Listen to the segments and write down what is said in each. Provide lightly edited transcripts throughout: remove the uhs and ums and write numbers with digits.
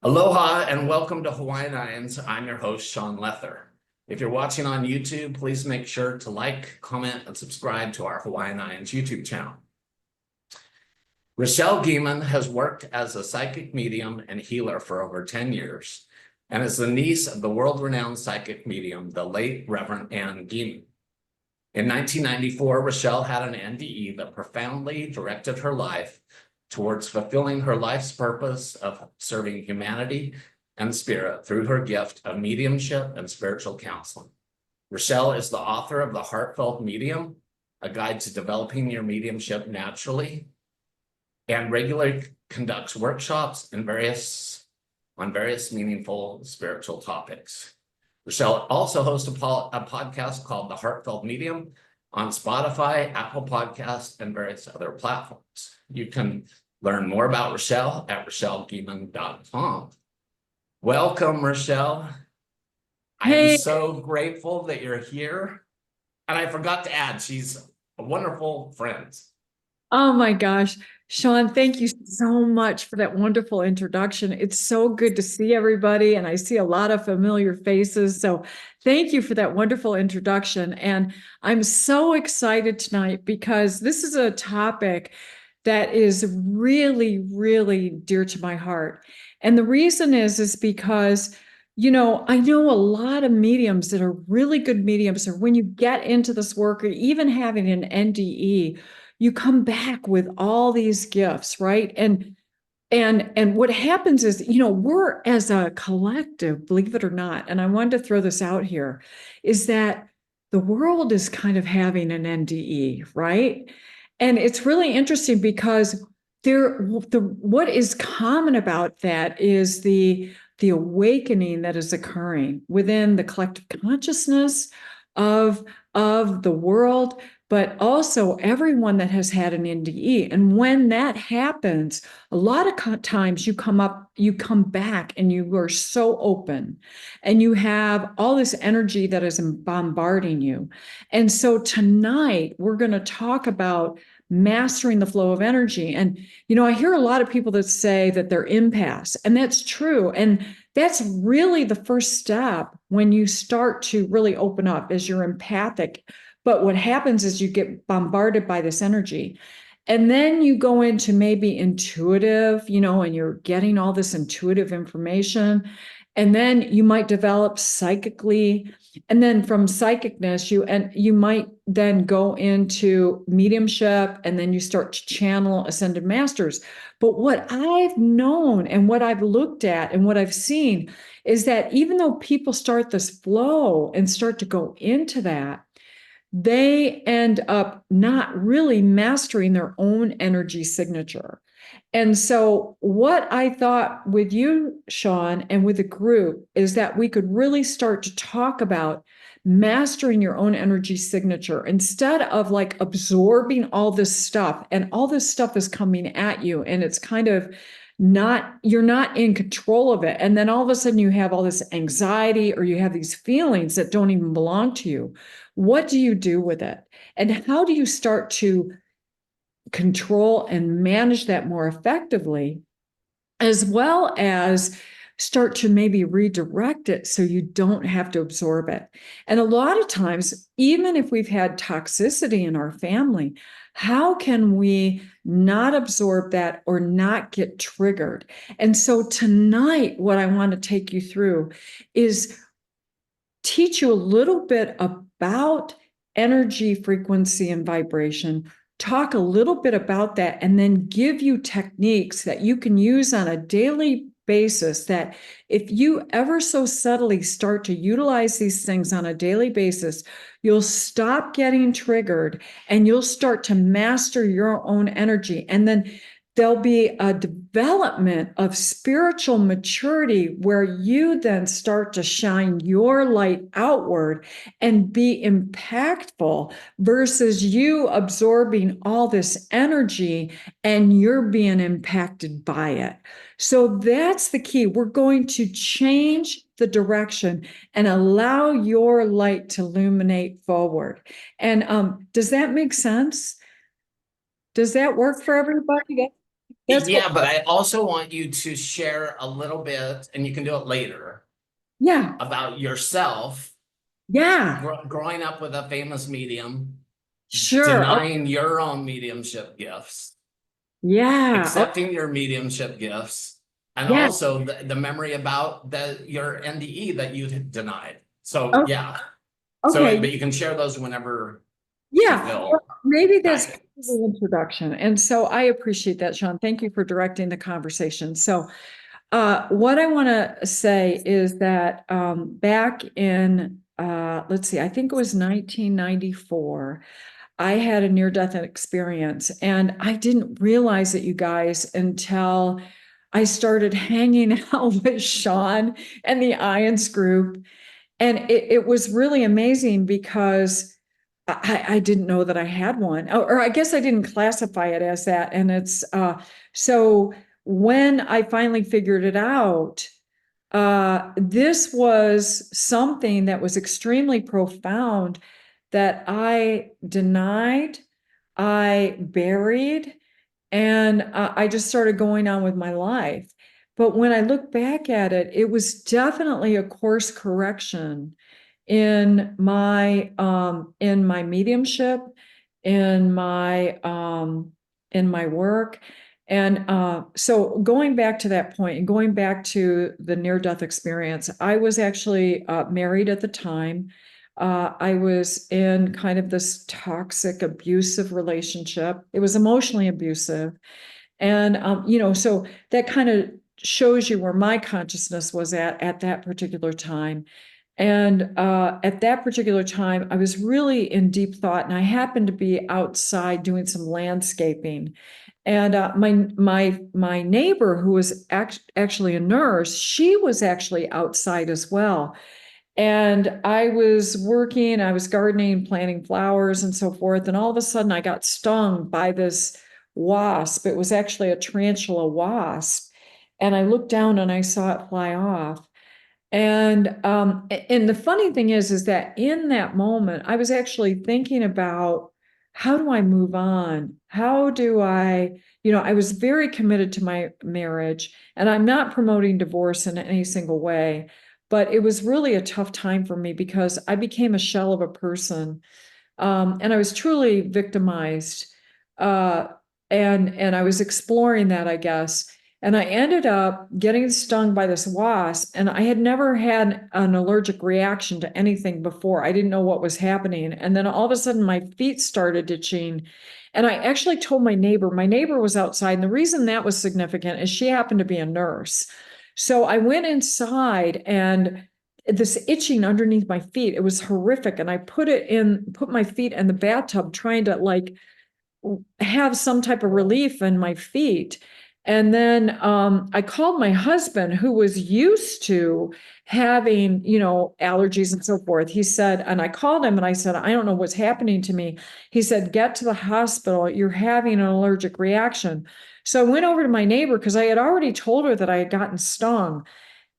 Aloha and welcome to Hawaiian IANDS. I'm your host, Sean Lether. If you're watching on YouTube, please make sure to like, comment, and subscribe to our Hawaiian IANDS YouTube channel. Rachelle Gehman has worked as a psychic medium and healer for over 10 years and is the niece of the world-renowned psychic medium, the late Reverend Ann Gehman. In 1994, Rachelle had an NDE that profoundly directed her life towards fulfilling her life's purpose of serving humanity and spirit through her gift of mediumship and spiritual counseling. Rachelle is the author of the Heartfelt Medium, a guide to developing your mediumship naturally, and regularly conducts workshops on various meaningful spiritual topics. Rachelle also hosts a podcast called The Heartfelt Medium on Spotify, Apple Podcasts, and various other platforms. You can learn more about Rachelle at RachelleGehman.com. Welcome, Rachelle. Hey. I'm so grateful that you're here. And I forgot to add, she's a wonderful friend. Oh my gosh, Sean, thank you so much for that wonderful introduction. It's so good to see everybody, and I see a lot of familiar faces. So thank you for that wonderful introduction. And I'm so excited tonight because this is a topic that is really, really dear to my heart. And the reason is because, I know a lot of mediums that are really good mediums, or when you get into this work, or even having an NDE, you come back with all these gifts, right? And what happens is, we're as a collective, believe it or not, and I wanted to throw this out here, is that the world is kind of having an NDE, right? And it's really interesting because what is common about that is the awakening that is occurring within the collective consciousness of the world, but also everyone that has had an NDE. And when that happens, a lot of times you come back and you are so open and you have all this energy that is bombarding you. And so tonight we're going to talk about mastering the flow of energy. And, I hear a lot of people that say that they're empaths, and that's true. And that's really the first step when you start to really open up, is you're empathic. But what happens is you get bombarded by this energy. And then you go into maybe intuitive, and you're getting all this intuitive information. And then you might develop psychically. And then from psychicness, you might then go into mediumship, and then you start to channel ascended masters. But what I've known and what I've looked at and what I've seen is that even though people start this flow and start to go into that, they end up not really mastering their own energy signature. And so what I thought with you, Sean, and with the group is that we could really start to talk about mastering your own energy signature instead of like absorbing all this stuff. And all this stuff is coming at you, and it's kind of you're not in control of it. And then all of a sudden you have all this anxiety, or you have these feelings that don't even belong to you. What do you do with it? And how do you start to control and manage that more effectively, as well as start to maybe redirect it so you don't have to absorb it? And a lot of times, even if we've had toxicity in our family, how can we not absorb that or not get triggered? And so tonight, what I want to take you through is teach you a little bit about energy, frequency, and vibration, talk a little bit about that, and then give you techniques that you can use on a daily basis, that if you ever so subtly start to utilize these things on a daily basis, you'll stop getting triggered and you'll start to master your own energy. And then there'll be a development of spiritual maturity where you then start to shine your light outward and be impactful, versus you absorbing all this energy and you're being impacted by it. So that's the key. We're going to change the direction and allow your light to illuminate forward. And does that make sense? Does that work for everybody? That's Yeah, what, but I also want you to share a little bit, and you can do it later, yeah, about yourself yeah, growing up with a famous medium, sure. Oh, denying your own mediumship gifts, yeah. Oh, accepting your mediumship gifts, and yeah. also the memory about your NDE that you denied. So Oh, yeah. So, okay. but you can share those whenever you Yeah. Well, feel maybe that's like. the introduction. And so I appreciate that, Sean. Thank you for directing the conversation. So, what I want to say is that back in, let's see, I think it was 1994, I had a near-death experience, and I didn't realize it, you guys, until I started hanging out with Sean and the IANDS group. And it was really amazing because I didn't know that I had one, or I guess I didn't classify it as that. And so when I finally figured it out, this was something that was extremely profound that I denied, I buried, and I just started going on with my life. But when I look back at it, it was definitely a course correction in my mediumship, in my work. And so going back to that point and going back to the near-death experience, I was actually married at the time. I was in kind of this toxic, abusive relationship. It was emotionally abusive. And so that kind of shows you where my consciousness was at that particular time. And at that particular time, I was really in deep thought, and I happened to be outside doing some landscaping. And my neighbor, who was actually a nurse, she was actually outside as well. And I was working, I was gardening, planting flowers, and so forth. And all of a sudden, I got stung by this wasp. It was actually a tarantula wasp. And I looked down and I saw it fly off. And the funny thing is that in that moment, I was actually thinking about how do I move on? How do I was very committed to my marriage, and I'm not promoting divorce in any single way, but it was really a tough time for me because I became a shell of a person, and I was truly victimized. Uh, and I was exploring that, I guess. And I ended up getting stung by this wasp, and I had never had an allergic reaction to anything before. I didn't know what was happening. And then all of a sudden, my feet started itching. And I actually told my neighbor. My neighbor was outside. And the reason that was significant is she happened to be a nurse. So I went inside, and this itching underneath my feet, it was horrific. And I put my feet in the bathtub, trying to like have some type of relief in my feet. And then I called my husband, who was used to having, allergies and so forth. He said, and I called him and I said, I don't know what's happening to me. He said, get to the hospital. You're having an allergic reaction. So I went over to my neighbor because I had already told her that I had gotten stung.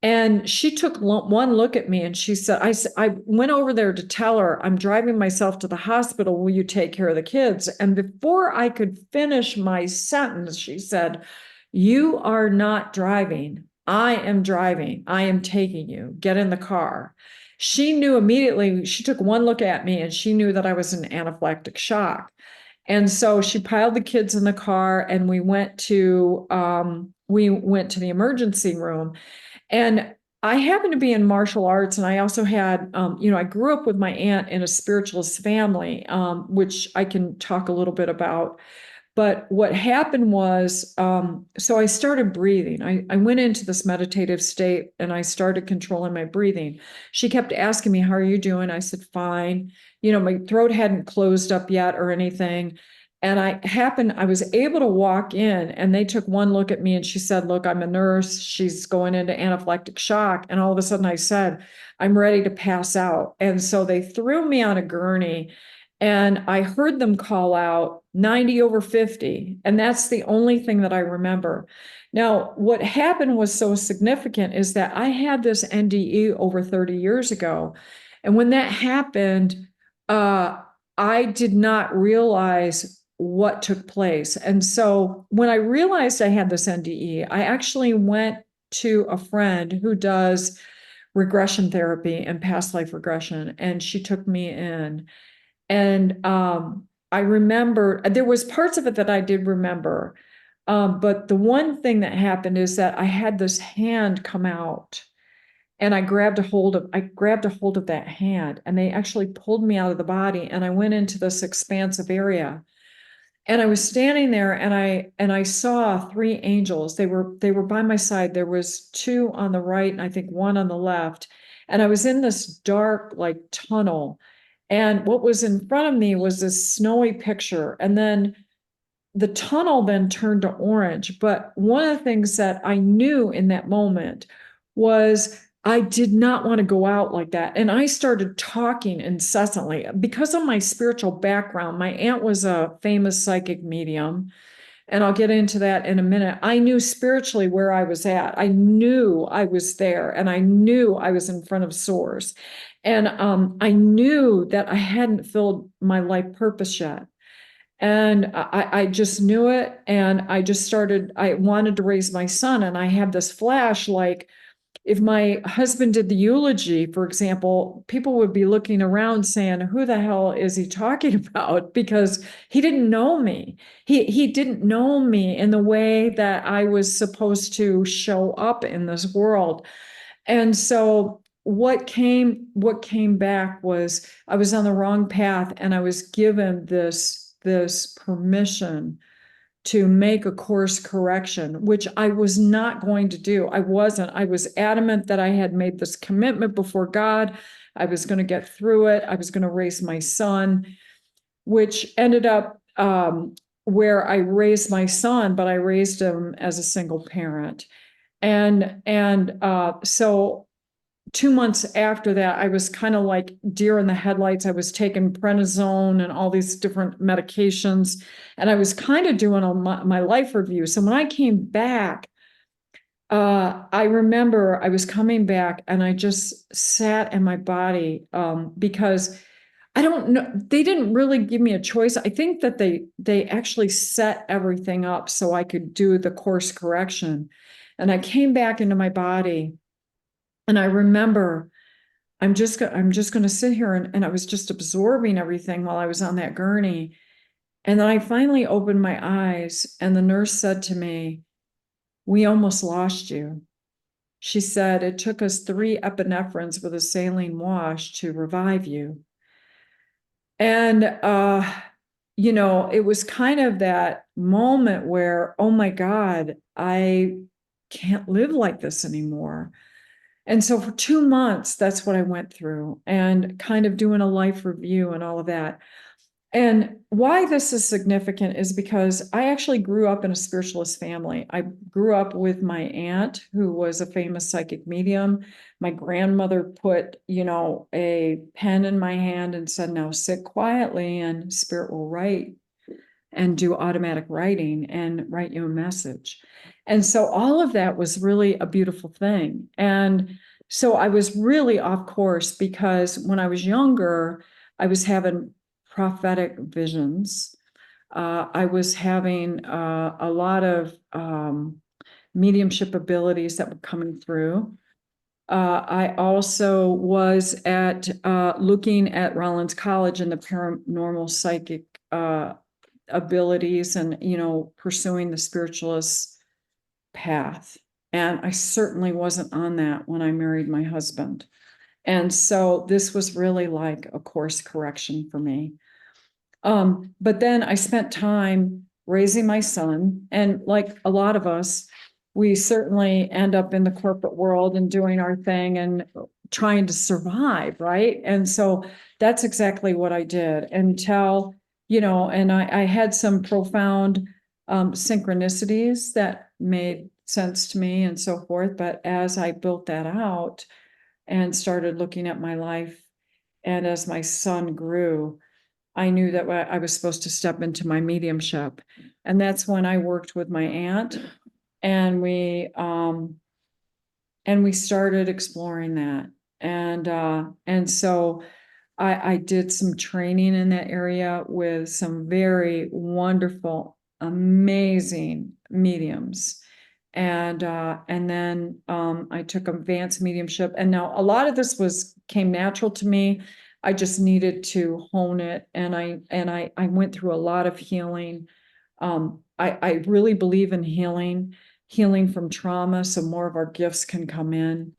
And she took one look at me and she said, I went over there to tell her, I'm driving myself to the hospital. Will you take care of the kids? And before I could finish my sentence, she said, you are not driving. I am driving. I am taking you. Get in the car. She knew immediately, she took one look at me and she knew that I was in anaphylactic shock. And so she piled the kids in the car and we went to the emergency room. And I happened to be in martial arts, and I also had, I grew up with my aunt in a spiritualist family, which I can talk a little bit about. But what happened was, so I started breathing. I went into this meditative state and I started controlling my breathing. She kept asking me, how are you doing? I said, fine. My throat hadn't closed up yet or anything. And I was able to walk in, and they took one look at me and she said, look, I'm a nurse. She's going into anaphylactic shock. And all of a sudden I said, I'm ready to pass out. And so they threw me on a gurney, and I heard them call out 90 over 50. And that's the only thing that I remember. Now, what happened was so significant is that I had this NDE over 30 years ago. And when that happened, I did not realize what took place. And so when I realized I had this NDE, I actually went to a friend who does regression therapy and past life regression, and she took me in. And I remember there was parts of it that I did remember. But the one thing that happened is that I had this hand come out, and I grabbed a hold of that hand, and they actually pulled me out of the body, and I went into this expansive area. And I was standing there, and I saw three angels. They were by my side. There was two on the right and I think one on the left. And I was in this dark like tunnel. And what was in front of me was this snowy picture. And then the tunnel then turned to orange. But one of the things that I knew in that moment was I did not want to go out like that. And I started talking incessantly because of my spiritual background. My aunt was a famous psychic medium, and I'll get into that in a minute. I knew spiritually where I was at. I knew I was there, and I knew I was in front of Source. And I knew that I hadn't filled my life purpose yet. And I just knew it. And I wanted to raise my son. And I had this flash, like, if my husband did the eulogy, for example, people would be looking around saying, who the hell is he talking about? Because he didn't know me. He didn't know me in the way that I was supposed to show up in this world. And so what came back was I was on the wrong path, and I was given this permission to make a course correction, which I was not going to do. I was adamant that I had made this commitment before God. I was going to get through it. I was going to raise my son, which ended up where I raised my son, but I raised him as a single parent. And so 2 months after that, I was kind of like deer in the headlights. I was taking prednisone and all these different medications, and I was kind of doing my life review. So when I came back, I remember I was coming back, and I just sat in my body because I don't know, they didn't really give me a choice. I think that they actually set everything up so I could do the course correction. And I came back into my body. And I remember I'm just going to sit here, and I was just absorbing everything while I was on that gurney. And then I finally opened my eyes, and the nurse said to me, "We almost lost you." She said, "It took us 3 epinephrines with a saline wash to revive you." And, it was kind of that moment where, oh my God, I can't live like this anymore. And so for 2 months, that's what I went through, and kind of doing a life review and all of that. And why this is significant is because I actually grew up in a spiritualist family. I grew up with my aunt, who was a famous psychic medium. My grandmother put, a pen in my hand and said, "Now sit quietly and spirit will write and do automatic writing and write you a message." And so all of that was really a beautiful thing. And so I was really off course because when I was younger, I was having prophetic visions. I was having a lot of mediumship abilities that were coming through. I also was looking at Rollins College and the paranormal psychic abilities, and pursuing the spiritualist path. And I certainly wasn't on that when I married my husband. And so this was really like a course correction for me. But then I spent time raising my son, and like a lot of us, we certainly end up in the corporate world and doing our thing and trying to survive, right? And so that's exactly what I did until, and I had some profound synchronicities that made sense to me and so forth. But as I built that out and started looking at my life, and as my son grew, I knew that I was supposed to step into my mediumship. And that's when I worked with my aunt, and we started exploring that. And so I did some training in that area with some very wonderful, amazing mediums. And then I took advanced mediumship. And now a lot of this came natural to me. I just needed to hone it. And I went through a lot of healing. I really believe in healing from trauma, so more of our gifts can come in,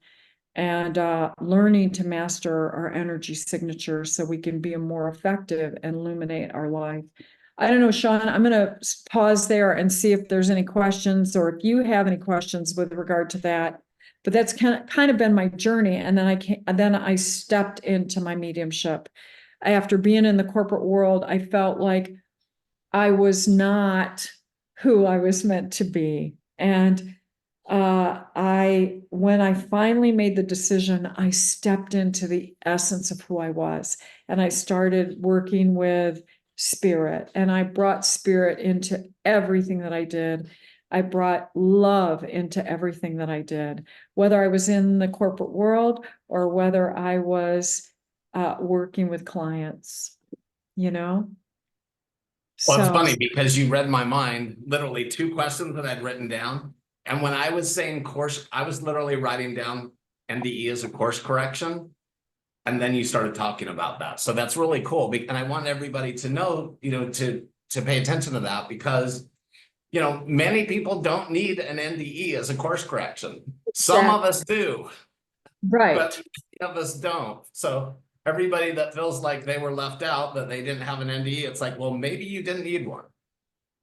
and learning to master our energy signatures so we can be more effective and illuminate our life. I don't know, Sean, I'm going to pause there and see if there's any questions, or if you have any questions with regard to that. But that's kind of been my journey. And then I stepped into my mediumship. After being in the corporate world, I felt like I was not who I was meant to be. And when I finally made the decision, I stepped into the essence of who I was, and I started working with spirit, and I brought spirit into everything that I did. I brought love into everything that I did, whether I was in the corporate world or whether I was working with clients, you know? Well, it's So, funny because you read my mind, literally 2 questions that I'd written down. And when I was saying course, I was literally writing down NDE as a course correction. And then you started talking about that. So that's really cool. And I want everybody to know, to pay attention to that, because, many people don't need an NDE as a course correction. Some of us do, right. but many of us don't. So everybody that feels like they were left out, that they didn't have an NDE, it's like, well, maybe you didn't need one.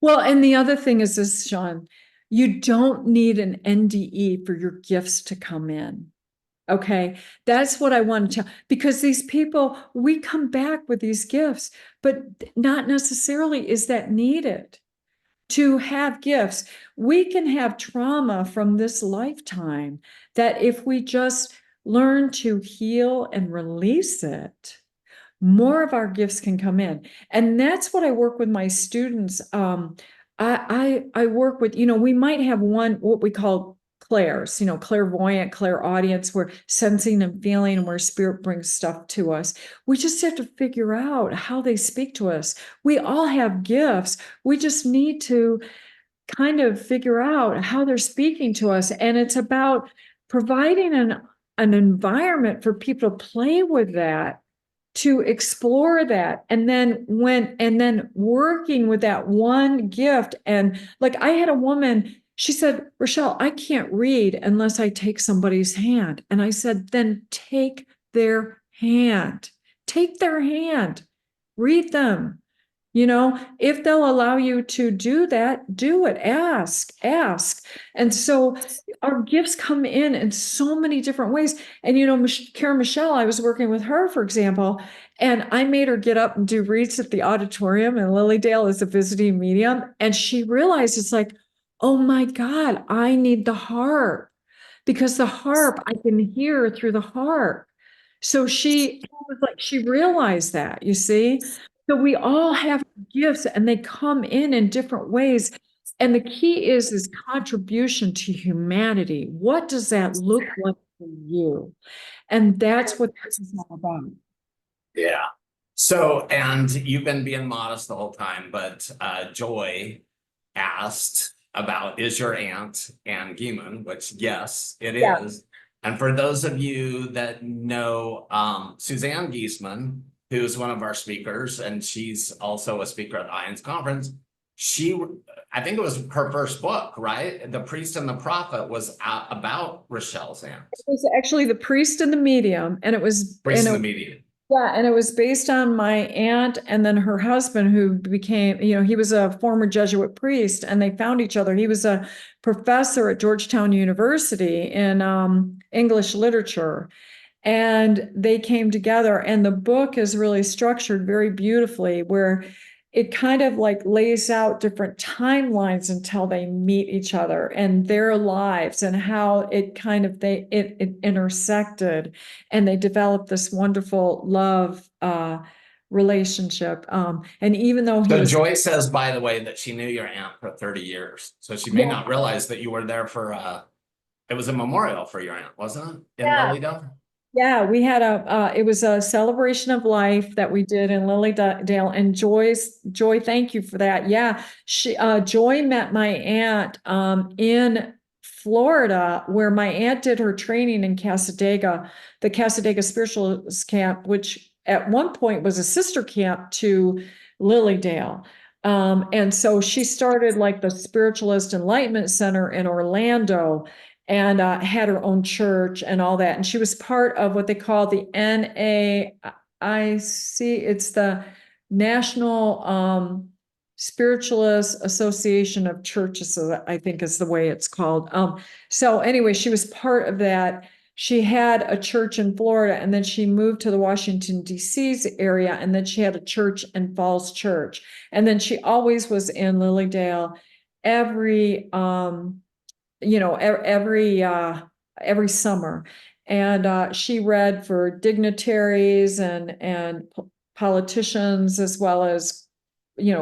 Well, and the other thing is this, Sean, you don't need an NDE for your gifts to come in. Okay, that's what I want to tell, because these people, we come back with these gifts, but not necessarily is that needed to have gifts. We can have trauma from this lifetime that if we just learn to heal and release it, more of our gifts can come in. And that's what I work with my students. I work with, we might have what we call clairs, clairvoyant, clairaudience, where sensing and feeling and where spirit brings stuff to us. We just have to figure out how they speak to us. We all have gifts. We just need to kind of figure out how they're speaking to us. And it's about providing an environment for people to play with that, to explore that, and then working with that one gift. And like, I had a woman, she said, Rachelle, I can't read unless I take somebody's hand. And I said, then take their hand, read them. If they'll allow you to do that, do it. Ask. And so our gifts come in so many different ways. And, Karen Michelle, I was working with her, for example, and I made her get up and do reads at the auditorium in Lilydale as a visiting medium. And she realized, it's like, oh my God, I need the harp, because the harp, I can hear through the harp. So she realized that, you see? So we all have gifts, and they come in different ways. And the key is contribution to humanity. What does that look like for you? And that's what this is all about. Yeah. So, and you've been being modest the whole time, but Joy asked about, is your aunt Ann Gehman, which yes, it is. And for those of you that know Suzanne Giesman, who's one of our speakers, and she's also a speaker at the IANDS conference, I think it was her first book, right? The Priest and the Prophet was about Rachelle's aunt. It was actually The Priest and the Medium, and it was Priest and the Medium. Yeah, and it was based on my aunt and then her husband, who became, he was a former Jesuit priest, and they found each other. He was a professor at Georgetown University in English literature, and they came together. And the book is really structured very beautifully, where it kind of like lays out different timelines until they meet each other and their lives, and how it kind of it intersected, and they developed this wonderful love relationship. And even though Joy says, by the way, that she knew your aunt for 30 years. So she may not realize that you were there for it was a memorial for your aunt, wasn't it? In Lilydale? Yeah, we had it was a celebration of life that we did in Lilydale, and Joy, thank you for that. Yeah, Joy met my aunt, in Florida, where my aunt did her training in Casadega, the Casadega Spiritualist Camp, which at one point was a sister camp to Lilydale. And so she started like the Spiritualist Enlightenment Center in Orlando, and had her own church and all that. And she was part of what they call the NAIC. It's the National Spiritualist Association of Churches, I think is the way it's called. So anyway, she was part of that. She had a church in Florida, and then she moved to the Washington, D.C.'s area, and then she had a church in Falls Church. And then she always was in Lilydale every every summer. And she read for dignitaries and politicians, as well as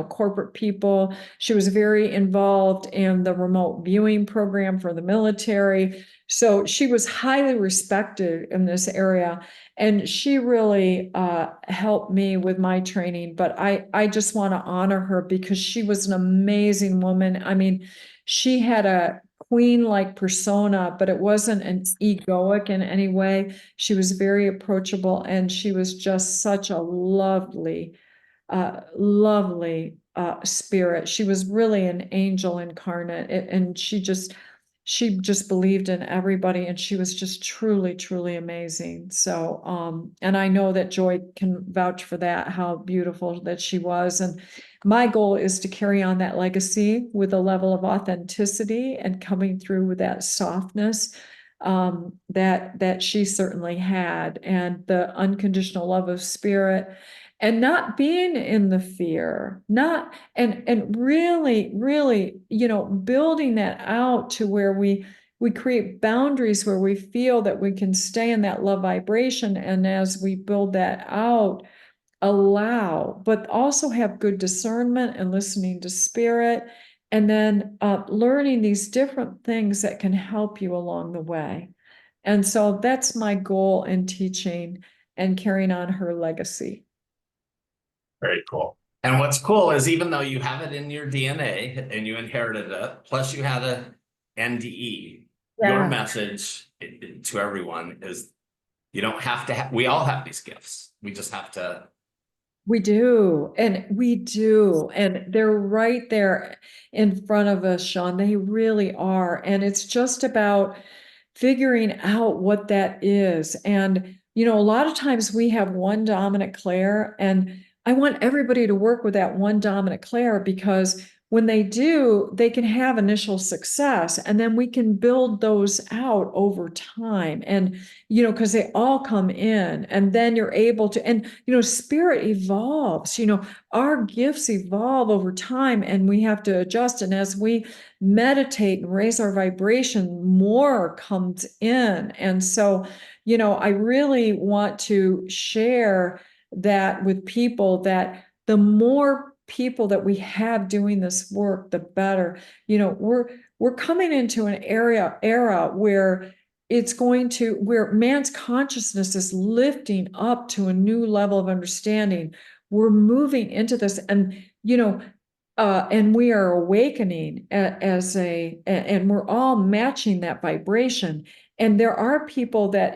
corporate people. She was very involved in the remote viewing program for the military. So she was highly respected in this area. And she really helped me with my training. But I just want to honor her because she was an amazing woman. I mean, she had a queen-like persona, but it wasn't an egoic in any way. She was very approachable, and she was just such a lovely spirit. She was really an angel incarnate, and she just believed in everybody, and she was just truly, truly amazing. So, and I know that Joy can vouch for that, how beautiful that she was. And my goal is to carry on that legacy with a level of authenticity and coming through with that softness that she certainly had, and the unconditional love of spirit, and not being in the fear, not and really, really, building that out to where we create boundaries where we feel that we can stay in that love vibration, and as we build that out, allow, but also have good discernment and listening to spirit, and then learning these different things that can help you along the way. And so that's my goal in teaching and carrying on her legacy. Very cool. And what's cool is even though you have it in your DNA and you inherited it, plus you had a NDE, your message to everyone is you don't have to we all have these gifts. We just have to. We do. And they're right there in front of us, Sean. They really are. And it's just about figuring out what that is. And, a lot of times we have one dominant clair, and I want everybody to work with that one dominant clair, because when they do, they can have initial success, and then we can build those out over time. And, because they all come in, and then you're able to, and, spirit evolves, our gifts evolve over time, and we have to adjust. And as we meditate and raise our vibration, more comes in. And so, I really want to share that with people, that the more people that we have doing this work, the better. We're coming into an era where where man's consciousness is lifting up to a new level of understanding. We're moving into this, and and we are awakening and we're all matching that vibration. And there are people that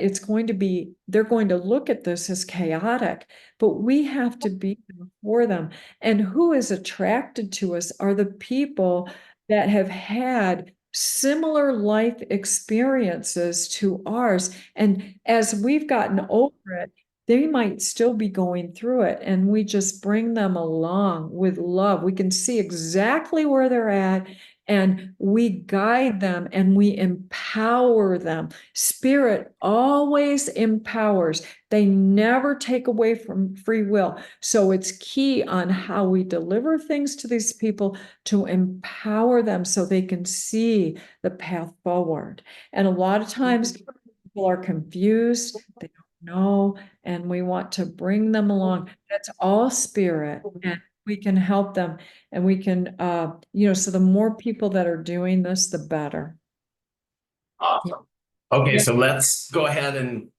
they're going to look at this as chaotic, but we have to be there for them. And who is attracted to us are the people that have had similar life experiences to ours. And as we've gotten over it, they might still be going through it, and we just bring them along with love. We can see exactly where they're at, and we guide them and we empower them. Spirit always empowers. They never take away from free will. So it's key on how we deliver things to these people to empower them so they can see the path forward. And a lot of times people are confused. They don't know, and we want to bring them along. That's all spirit, and we can help them, and we can, so the more people that are doing this, the better. Awesome. Okay, so let's go ahead and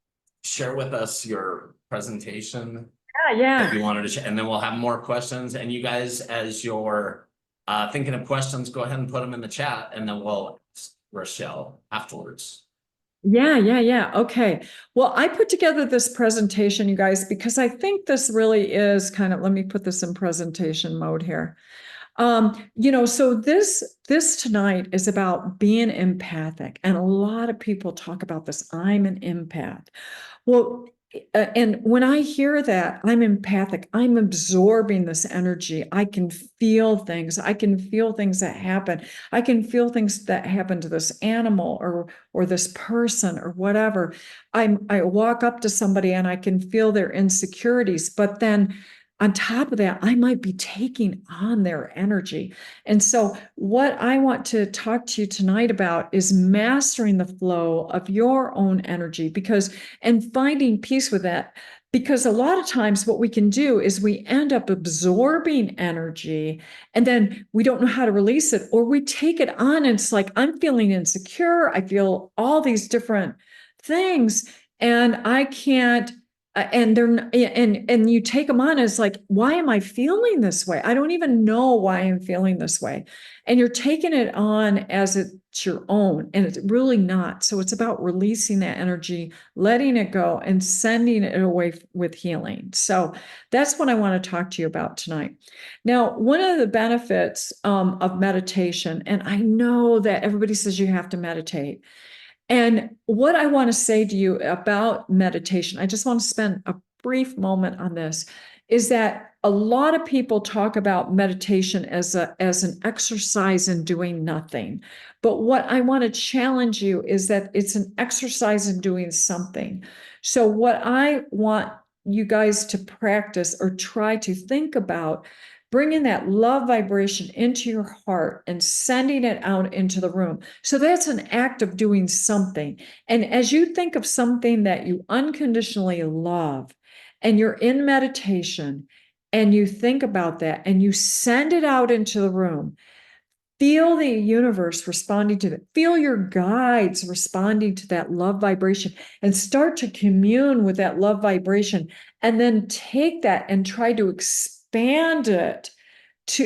share with us your presentation Yeah, that you wanted to share, and then we'll have more questions. And you guys, as you're thinking of questions, go ahead and put them in the chat, and then we'll ask Rachelle afterwards. Yeah. Okay. Well, I put together this presentation, you guys, because I think this really is kind of, let me put this in presentation mode here. So this tonight is about being empathic, and a lot of people talk about this. I'm an empath. Well, and when I hear that, I'm empathic. I'm absorbing this energy. I can feel things. I can feel things that happen. I can feel things that happen to this animal or this person or whatever. I walk up to somebody and I can feel their insecurities, but then on top of that, I might be taking on their energy. And so, what I want to talk to you tonight about is mastering the flow of your own energy and finding peace with that. Because a lot of times, what we can do is we end up absorbing energy and then we don't know how to release it, or we take it on and it's like, I'm feeling insecure. I feel all these different things and I can't and they're and you take them on and it's like, why am I feeling this way? I don't even know why I'm feeling this way. And you're taking it on as it's your own, and it's really not. So it's about releasing that energy, letting it go, and sending it away with healing. So that's what I want to talk to you about tonight. Now, one of the benefits of meditation, and I know that everybody says you have to meditate, and what I want to say to you about meditation, I just want to spend a brief moment on this, is that a lot of people talk about meditation as an exercise in doing nothing. But what I want to challenge you is that it's an exercise in doing something. So what I want you guys to practice or try to think about, bringing that love vibration into your heart and sending it out into the room. So that's an act of doing something. And as you think of something that you unconditionally love, and you're in meditation, and you think about that and you send it out into the room, feel the universe responding to that. Feel your guides responding to that love vibration, and start to commune with that love vibration. And then take that and try to expand it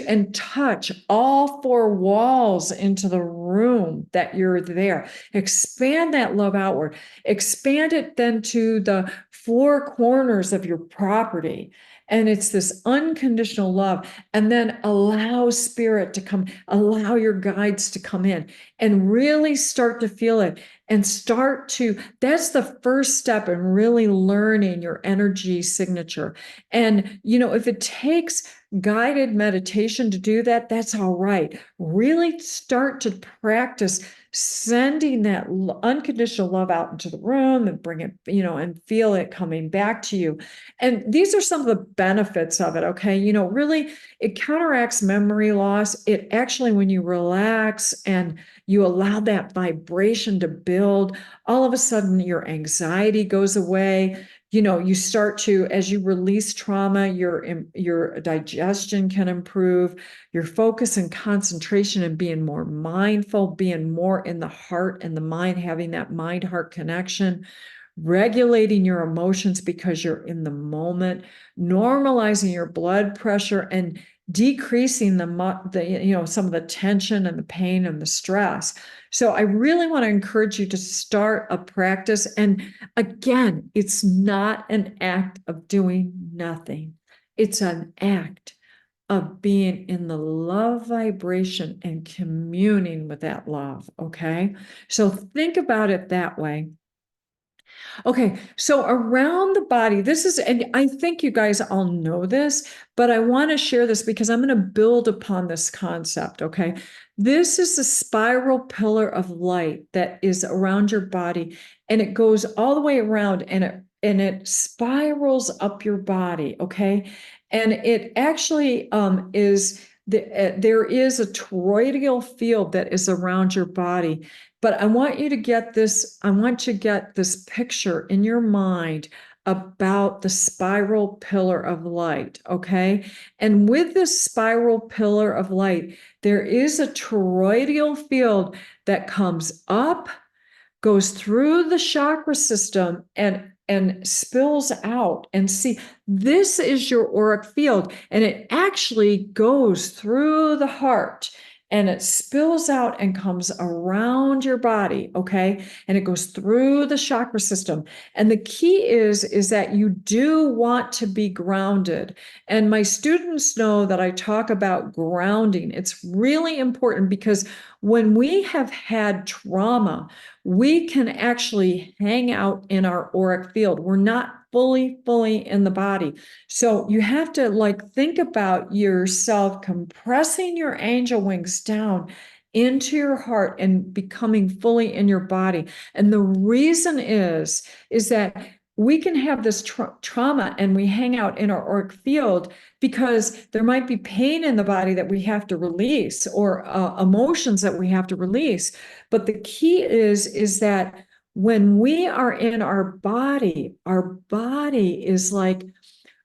and touch all four walls into the room that you're there. Expand that love outward. Expand it then to the four corners of your property. And it's this unconditional love. And then allow spirit to come, allow your guides to come in and really start to feel it, and that's the first step in really learning your energy signature. And, if it takes guided meditation to do that, that's all right. Really start to practice sending that unconditional love out into the room and bring it, and feel it coming back to you. And these are some of the benefits of it. Okay. Really, it counteracts memory loss. It actually, when you relax and you allow that vibration to build, all of a sudden your anxiety goes away. You start to, as you release trauma, your digestion can improve, your focus and concentration, and being more mindful, being more in the heart and the mind, having that mind-heart connection, regulating your emotions because you're in the moment, normalizing your blood pressure, and decreasing some of the tension and the pain and the stress. So I really want to encourage you to start a practice. And again, it's not an act of doing nothing. It's an act of being in the love vibration and communing with that love. Okay. So think about it that way. Okay, so around the body, and I think you guys all know this, but I want to share this because I'm going to build upon this concept. Okay, this is the spiral pillar of light that is around your body, and it goes all the way around, and it spirals up your body. Okay, and it actually there is a toroidal field that is around your body. But I want you to get this, picture in your mind about the spiral pillar of light, okay? And with this spiral pillar of light, there is a toroidal field that comes up, goes through the chakra system, and and spills out. And see, this is your auric field, and it actually goes through the heart and it spills out and comes around your body, okay? And it goes through the chakra system. And the key is that you do want to be grounded. And my students know that I talk about grounding. It's really important because when we have had trauma, we can actually hang out in our auric field. We're not fully in the body. So you have to think about yourself compressing your angel wings down into your heart and becoming fully in your body. And the reason is that we can have this trauma and we hang out in our auric field because there might be pain in the body that we have to release, or emotions that we have to release. But the key is that when we are in our body is like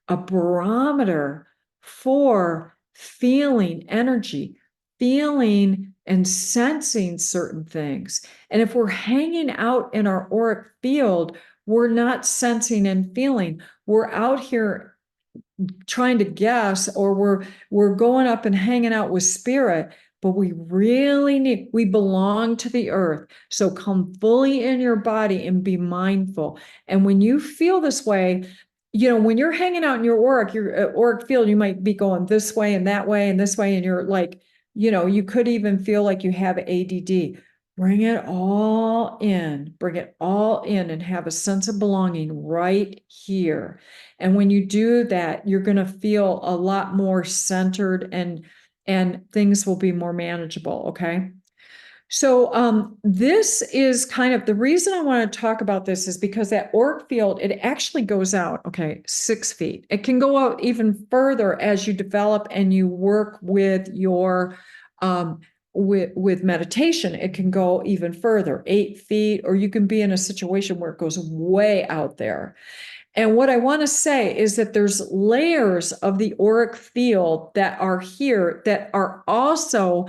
a barometer for feeling energy, feeling and sensing certain things. And if we're hanging out in our auric field, we're not sensing and feeling. We're out here trying to guess, or we're going up and hanging out with spirit. But we really we belong to the earth. So come fully in your body and be mindful. And when you feel this way, when you're hanging out in your auric field, you might be going this way and that way and this way. And you're you could even feel like you have ADD. Bring it all in, and have a sense of belonging right here. And when you do that, you're going to feel a lot more centered, and things will be more manageable. Okay. So this is kind of the reason I want to talk about this, is because that auric field, it actually goes out, 6 feet. It can go out even further as you develop and you work with your with meditation. It can go even further, 8 feet, or you can be in a situation where it goes way out there. And what I want to say is that there's layers of the auric field that are here that are also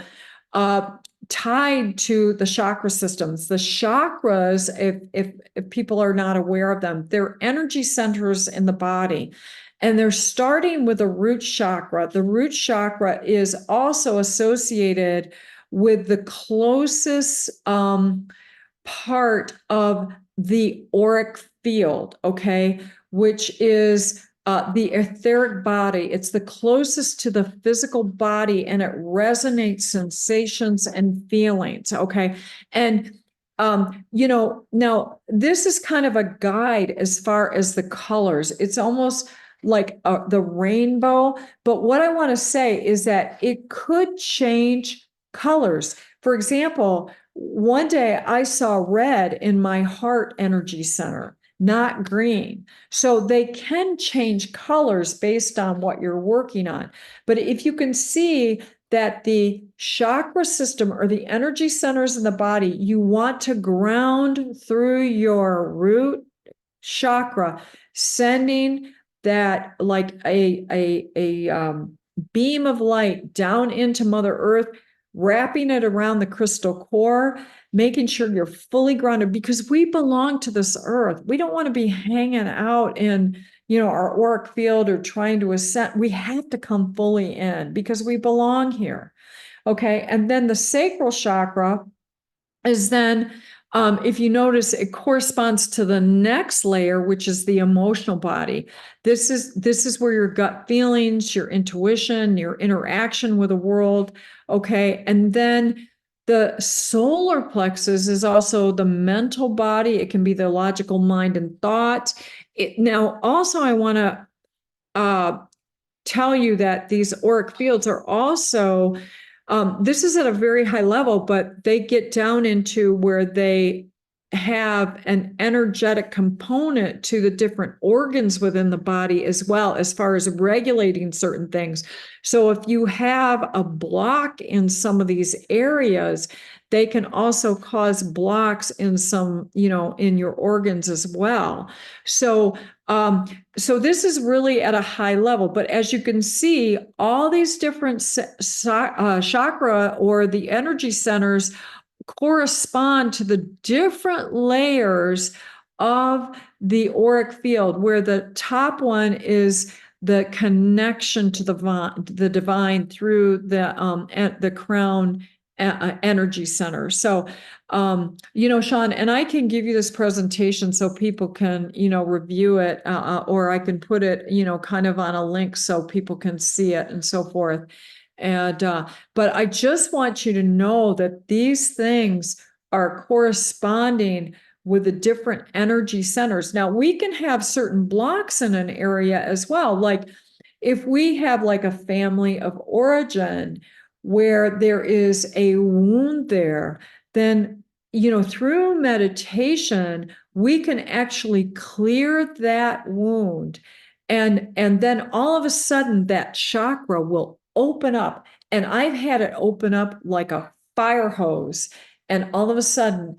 tied to the chakra systems. The chakras, if people are not aware of them, they're energy centers in the body. And they're starting with the root chakra. The root chakra is also associated with the closest part of the auric field, which is the etheric body. It's the closest to the physical body, and it resonates sensations and feelings. And now this is kind of a guide as far as the colors. It's almost like the rainbow. But what I want to say is that it could change colors. For example, one day I saw red in my heart energy center, not green. So they can change colors based on what you're working on. But if you can see that the chakra system, or the energy centers in the body, you want to ground through your root chakra, sending that like a beam of light down into Mother Earth, wrapping it around the crystal core, making sure you're fully grounded, because we belong to this earth. We don't want to be hanging out in, our auric field or trying to ascend. We have to come fully in because we belong here. And then the sacral chakra is then, if you notice, it corresponds to the next layer, which is the emotional body. This is where your gut feelings, your intuition, your interaction with the world. And then the solar plexus is also the mental body. It can be the logical mind and thoughts. Now, also, I want to tell you that these auric fields are also, this is at a very high level, but they get down into where they have an energetic component to the different organs within the body, as well, as far as regulating certain things. So if you have a block in some of these areas, they can also cause blocks in some, in your organs as well. So this is really at a high level, but as you can see, all these different chakra, or the energy centers, correspond to the different layers of the auric field, where the top one is the connection to the divine through the crown energy center. So, Sean, and I can give you this presentation so people can, review it, or I can put it, kind of on a link so people can see it and so forth. And, but I just want you to know that these things are corresponding with the different energy centers. Now, we can have certain blocks in an area as well. Like if we have like a family of origin where there is a wound there, then, through meditation, we can actually clear that wound. And then all of a sudden that chakra will open up. And I've had it open up like a fire hose. And all of a sudden,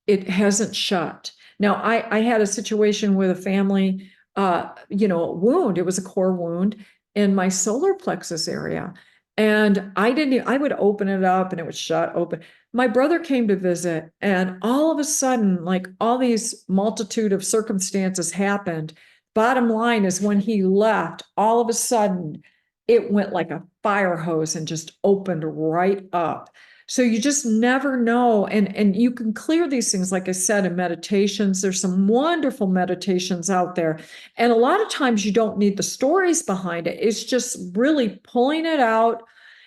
it hasn't shut. Now, I had a situation with a family, a wound. It was a core wound in my solar plexus area. And I would open it up and it would shut open. My brother came to visit, and all of a sudden, like all these multitude of circumstances happened. Bottom line is when he left, all of a sudden, it went like a fire hose and just opened right up. So you just never know. And you can clear these things, like I said, in meditations. There's some wonderful meditations out there. And a lot of times you don't need the stories behind it. It's just really pulling it out,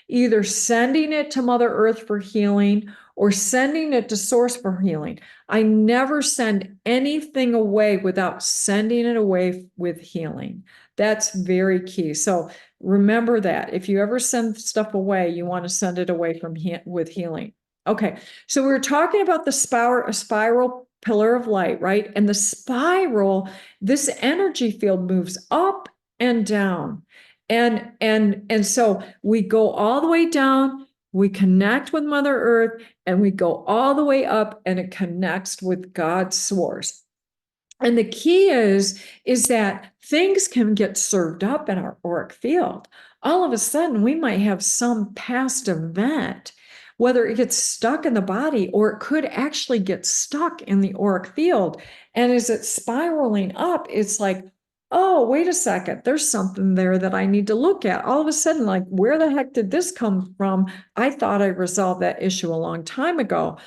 either sending it to Mother Earth for healing or sending it to Source for healing. I never send anything away without sending it away with healing. That's very key. So remember that if you ever send stuff away, you want to send it away with healing. Okay, so we were talking about the spiral pillar of light, right? And the spiral, this energy field moves up and down. And so we go all the way down, we connect with Mother Earth, and we go all the way up, and it connects with God's source. And the key is that things can get served up in our auric field. All of a sudden, we might have some past event, whether it gets stuck in the body or it could actually get stuck in the auric field. And as it's spiraling up, it's like, oh, wait a second, there's something there that I need to look at. All of a sudden, like, where the heck did this come from? I thought I resolved that issue a long time ago.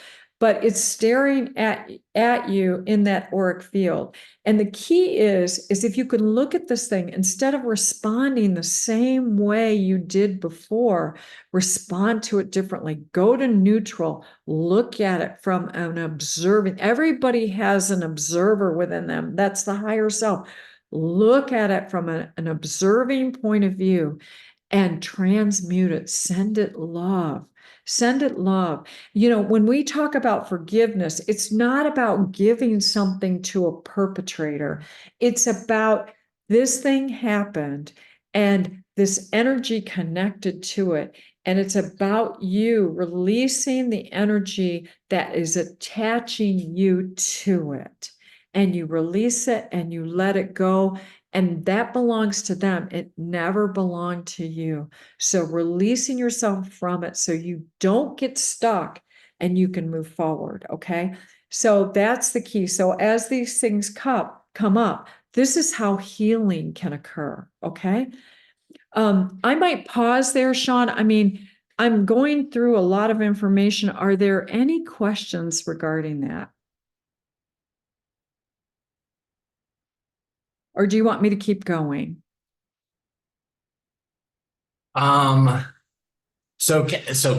But it's staring at you in that auric field. And the key is if you can look at this thing, instead of responding the same way you did before, respond to it differently. Go to neutral, look at it from an observing. Everybody has an observer within them. That's the higher self. Look at it from an observing point of view and transmute it. Send it love. Send it love. When we talk about forgiveness, it's not about giving something to a perpetrator. It's about this thing happened and this energy connected to it. And it's about you releasing the energy that is attaching you to it. And you release it and you let it go. And that belongs to them. It never belonged to you. So releasing yourself from it so you don't get stuck and you can move forward. Okay. So that's the key. So as these things come up, this is how healing can occur. Okay. I might pause there, Sean. I mean, I'm going through a lot of information. Are there any questions regarding that? Or do you want me to keep going? So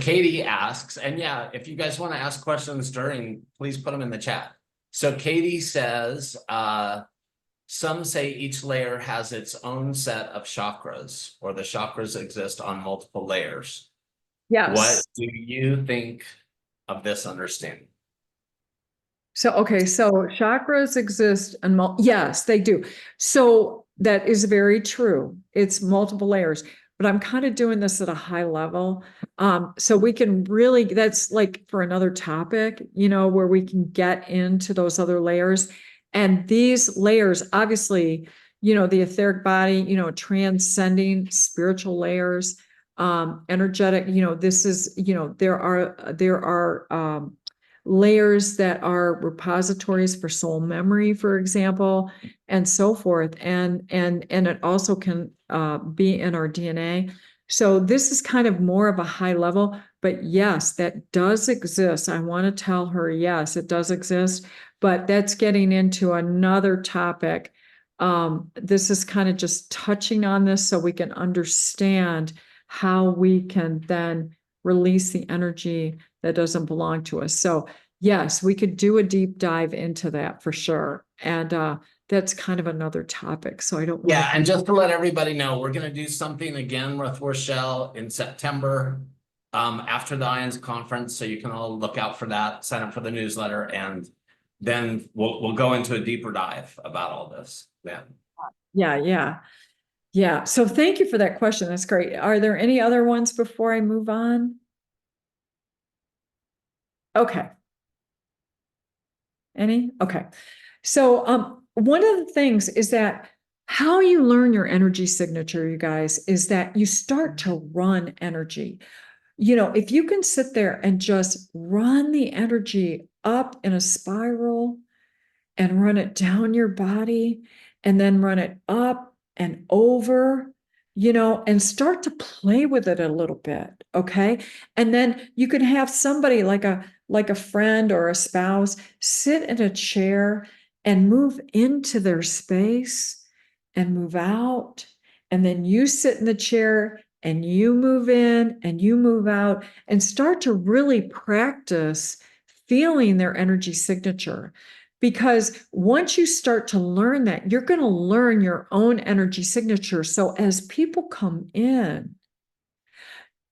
Katie asks, and yeah, if you guys want to ask questions during, please put them in the chat. So Katie says, some say each layer has its own set of chakras, or the chakras exist on multiple layers. Yes. What do you think of this understanding? So, okay, so chakras exist and yes, they do. So that is very true. It's multiple layers, but I'm kind of doing this at a high level. So we can really, that's like for another topic, where we can get into those other layers. And these layers, obviously, the etheric body, transcending spiritual layers, energetic, this is, there are layers that are repositories for soul memory, for example, and so forth. And it also can be in our DNA. So this is kind of more of a high level, but yes, that does exist. I want to tell her, yes, it does exist, but that's getting into another topic. This is kind of just touching on this so we can understand how we can then release the energy that doesn't belong to us. So yes, we could do a deep dive into that for sure. And that's kind of another topic. So I don't want Yeah, and just to let everybody know, we're gonna do something again with Rachelle in September after the IANDS conference. So you can all look out for that, sign up for the newsletter, and then we'll go into a deeper dive about all this. Yeah. So thank you for that question. That's great. Are there any other ones before I move on? Okay. Any? Okay. So one of the things is that how you learn your energy signature, you guys, is that you start to run energy. You know, if you can sit there and just run the energy up in a spiral and run it down your body and then run it up and over, you know, and start to play with it a little bit, okay? And then you can have somebody like a friend or a spouse sit in a chair and move into their space and move out, and then you sit in the chair and you move in and you move out and start to really practice feeling their energy signature. Because once you start to learn that, you're going to learn your own energy signature. So as people come in,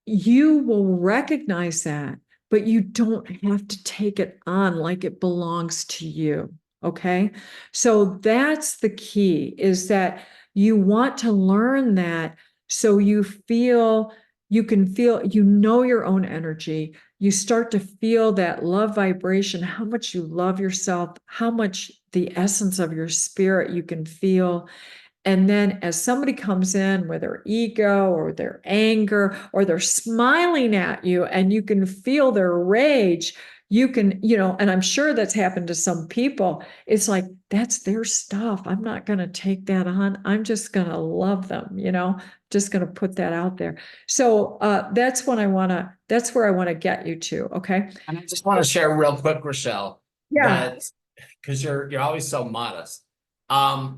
you will recognize that, but you don't have to take it on like it belongs to you. Okay. So that's the key, is that you want to learn that so you can feel, you know, your own energy. You start to feel that love vibration, how much you love yourself, how much the essence of your spirit you can feel. And then as somebody comes in with their ego or their anger, or they're smiling at you and you can feel their rage, you can, you know, and I'm sure that's happened to some people. It's like, that's their stuff. I'm not going to take that on. I'm just going to love them, you know, just going to put that out there. So that's where I want to get you to. Okay. And I just want to share real quick, Rachelle, Yeah. that because you're always so modest. The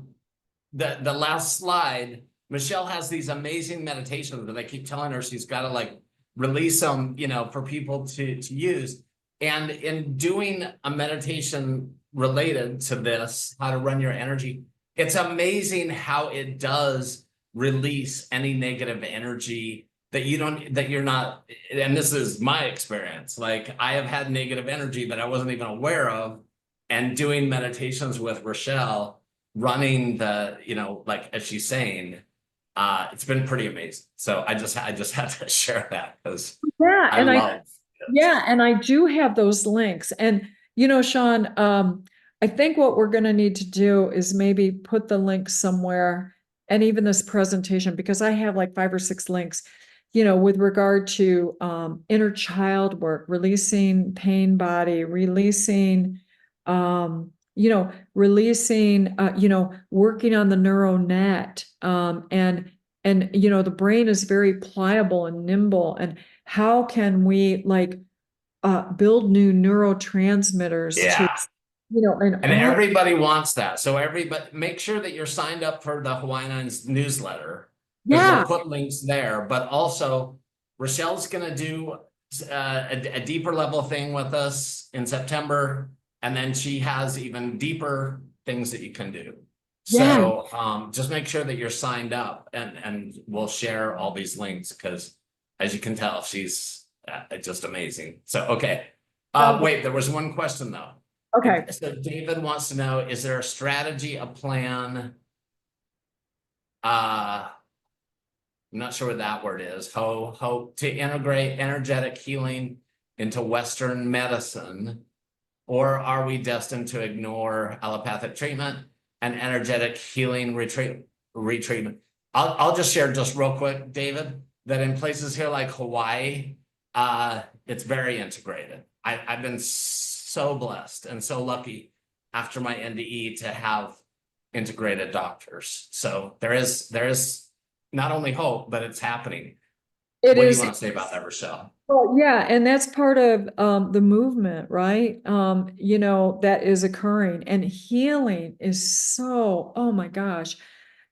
last slide, Michelle has these amazing meditations that I keep telling her she's got to like release them, you know, for people to use. And in doing a meditation related to this, how to run your energy, it's amazing how it does release any negative energy that you're not, and this is my experience. Like I have had negative energy that I wasn't even aware of, and doing meditations with Rachelle, running the, you know, like as she's saying, it's been pretty amazing. So I just had to share that because I love it. Yeah, and I do have those links. And, you know, Sean, I think what we're going to need to do is maybe put the links somewhere, and even this presentation, because I have like 5 or 6 links, you know, with regard to inner child work, releasing pain body, releasing, releasing, working on the neural net, and you know, the brain is very pliable and nimble, and how can we like build new neurotransmitters to, Yeah. you know, And everybody wants that. So everybody, make sure that you're signed up for the Hawaiian newsletter, because yeah, we'll put links there. But also, Rachelle's going to do a deeper level thing with us in September, and then she has even deeper things that you can do. yeah. So just make sure that you're signed up, and we'll share all these links because, as you can tell, she's just amazing. So, okay. Wait, there was one question though. Okay. So David wants to know, is there a strategy, a plan? I'm not sure what that word is. To integrate energetic healing into Western medicine, or are we destined to ignore allopathic treatment and energetic healing retreatment? I'll just share just real quick, David, that in places here like Hawaii, it's very integrated. I've been so blessed and so lucky after my NDE to have integrated doctors. So there is not only hope, but it's happening. It What do you is. want to say about that, Rachelle? Well, yeah, and that's part of the movement, right? That is occurring, and healing is so, oh my gosh.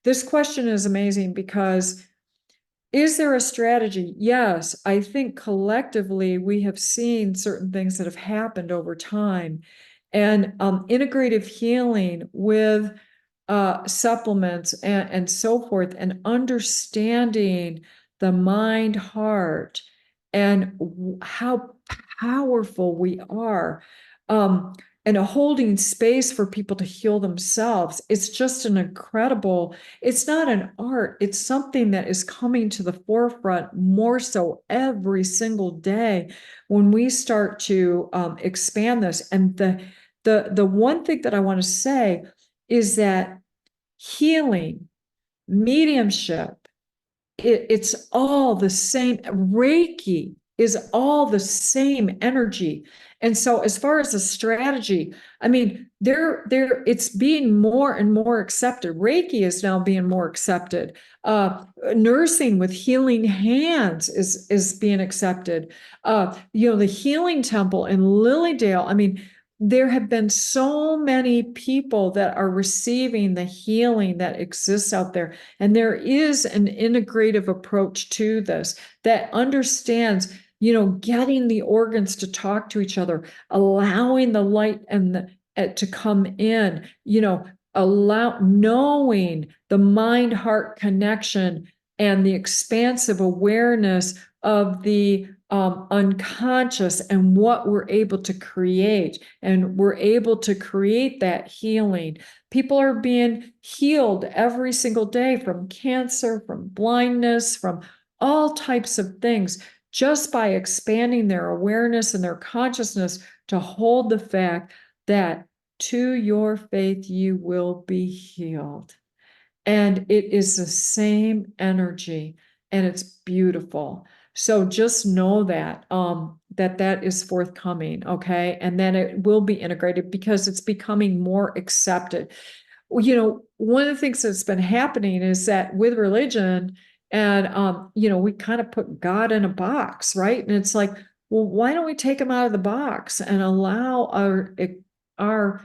This question is amazing because is there a strategy? Yes, I think collectively we have seen certain things that have happened over time, and integrative healing with supplements and so forth, and understanding the mind, heart, and how powerful we are. And holding space for people to heal themselves. It's just an incredible, it's not an art, it's something that is coming to the forefront more so every single day when we start to expand this. And the one thing that I want to say is that healing, mediumship, it's all the same. Reiki is all the same energy. And so as far as the strategy, I mean, it's being more and more accepted. Reiki is now being more accepted. Nursing with healing hands is being accepted. The healing temple in Lilydale, I mean, there have been so many people that are receiving the healing that exists out there. And there is an integrative approach to this that understands, getting the organs to talk to each other, allowing the light and to come in, knowing the mind-heart connection and the expansive awareness of the unconscious and what we're able to create. And we're able to create that healing. People are being healed every single day from cancer, from blindness, from all types of things, just by expanding their awareness and their consciousness to hold the fact that to your faith, you will be healed. And it is the same energy, and it's beautiful. So just know that that is forthcoming, okay? And then it will be integrated because it's becoming more accepted. One of the things that's been happening is that with religion, and we kind of put God in a box, right? And it's like, well, why don't we take him out of the box and allow our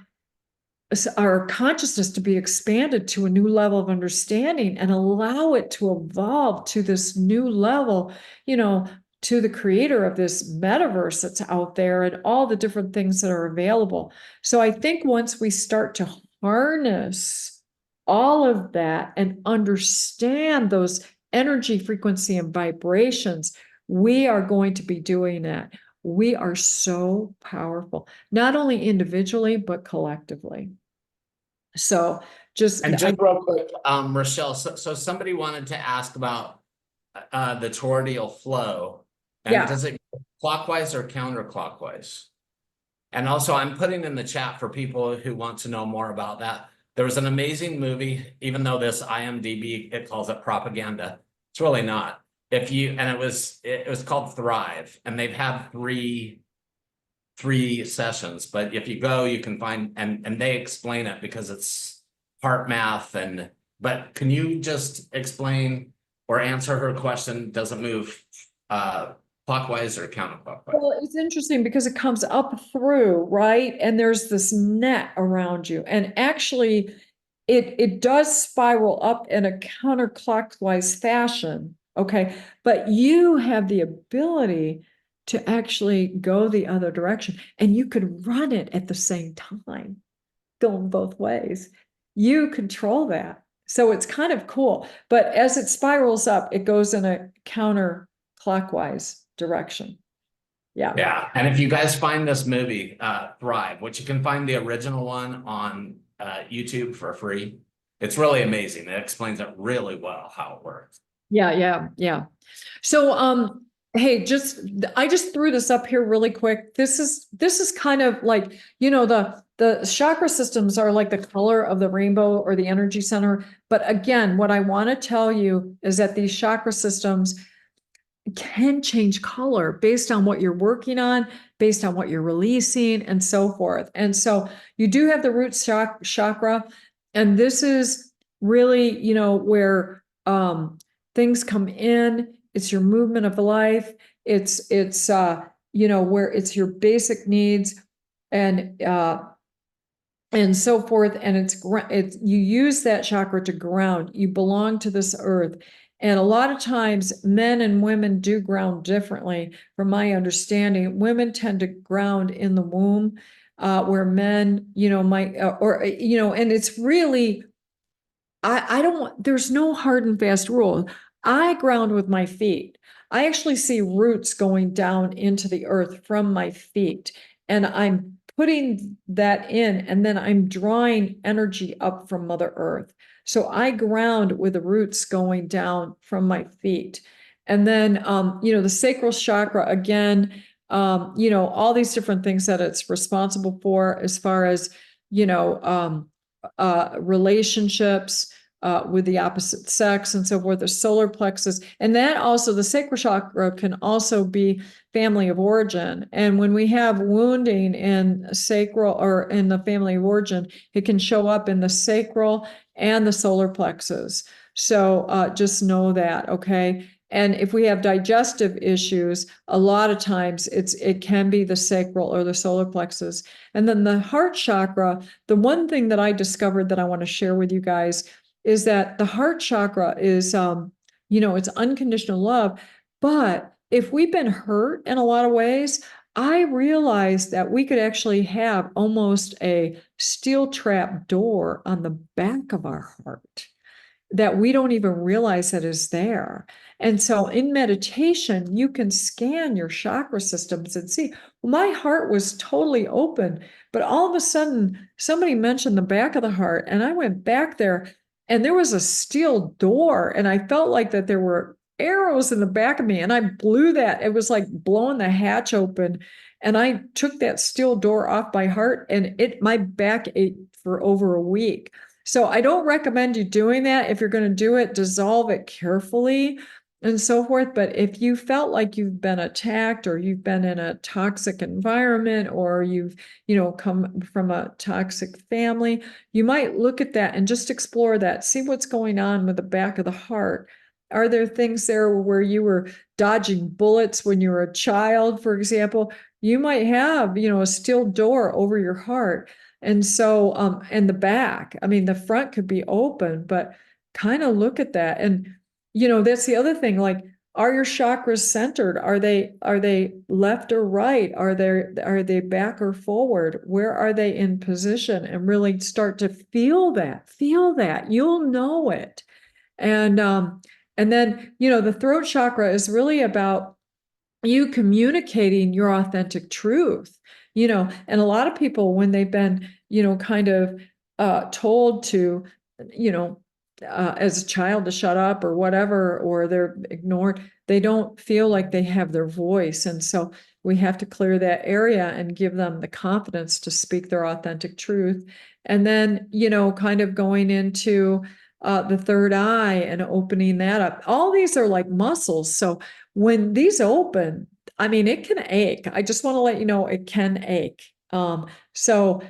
consciousness to be expanded to a new level of understanding and allow it to evolve to this new level, to the creator of this metaverse that's out there and all the different things that are available. So I think once we start to harness all of that and understand those energy, frequency, and vibrations, we are going to be doing that. We are so powerful, not only individually, but collectively. So just Real quick, Rachelle, so somebody wanted to ask about the toroidal flow, and does it go clockwise or counterclockwise? And also, I'm putting in the chat for people who want to know more about that. There was an amazing movie, even though this IMDb, it calls it propaganda. It's really not. It was called Thrive, and they've had three sessions, but if you go, you can find, and they explain it because it's heart math. But can you just explain or answer her question? Does it move clockwise or counterclockwise? Well, it's interesting because it comes up through, right? And there's this net around you. And actually, it does spiral up in a counterclockwise fashion. Okay. But you have the ability to actually go the other direction, and you could run it at the same time, going both ways. You control that. So it's kind of cool. But as it spirals up, it goes in a counterclockwise direction. Yeah. And if you guys find this movie, Thrive, which you can find the original one on YouTube for free, it's really amazing. It explains it really well how it works. Yeah. So, hey, I just threw this up here really quick. This is kind of like, the chakra systems are like the color of the rainbow or the energy center. But again, what I want to tell you is that these chakra systems, can change color based on what you're working on, based on what you're releasing, and so forth. And so you do have the root chakra, and this is really, where things come in. It's your movement of life. It's where it's your basic needs and so forth. And it's you use that chakra to ground. You belong to this earth. And a lot of times men and women do ground differently. From my understanding, women tend to ground in the womb, where men, might, and it's really, I don't, there's no hard and fast rule. I ground with my feet. I actually see roots going down into the earth from my feet, and I'm putting that in, and then I'm drawing energy up from Mother Earth. So I ground with the roots going down from my feet. And then, the sacral chakra, again, all these different things that it's responsible for as far as, relationships, with the opposite sex and so forth, the solar plexus. And that also, the sacral chakra can also be family of origin. And when we have wounding in sacral or in the family of origin, it can show up in the sacral and the solar plexus. So just know that, okay? And if we have digestive issues, a lot of times it can be the sacral or the solar plexus. And then the heart chakra, the one thing that I discovered that I want to share with you guys is that the heart chakra is, it's unconditional love. But if we've been hurt in a lot of ways, I realized that we could actually have almost a steel trap door on the back of our heart that we don't even realize that is there. And so in meditation, you can scan your chakra systems and see, well, my heart was totally open, but all of a sudden somebody mentioned the back of the heart, and I went back there and there was a steel door, and I felt like that there were arrows in the back of me, and I blew that. It was like blowing the hatch open, and I took that steel door off my heart, and my back ached for over a week. So I don't recommend you doing that. If you're going to do it, dissolve it carefully and so forth. But if you felt like you've been attacked, or you've been in a toxic environment, or you've, come from a toxic family, you might look at that and just explore that. See what's going on with the back of the heart. Are there things there where you were dodging bullets when you were a child, for example? You might have, a steel door over your heart. And so, and the back, the front could be open, but kind of look at that. And, that's the other thing, like, are your chakras centered? Are they left or right? Are they back or forward? Where are they in position? And really start to feel that, you'll know it. And then, the throat chakra is really about you communicating your authentic truth, and a lot of people, when they've been, kind of told to, as a child to shut up or whatever, or they're ignored, they don't feel like they have their voice. And so we have to clear that area and give them the confidence to speak their authentic truth. And then, kind of going into the third eye and opening that up. All these are like muscles. So when these open, it can ache. I just want to let you know it can ache. So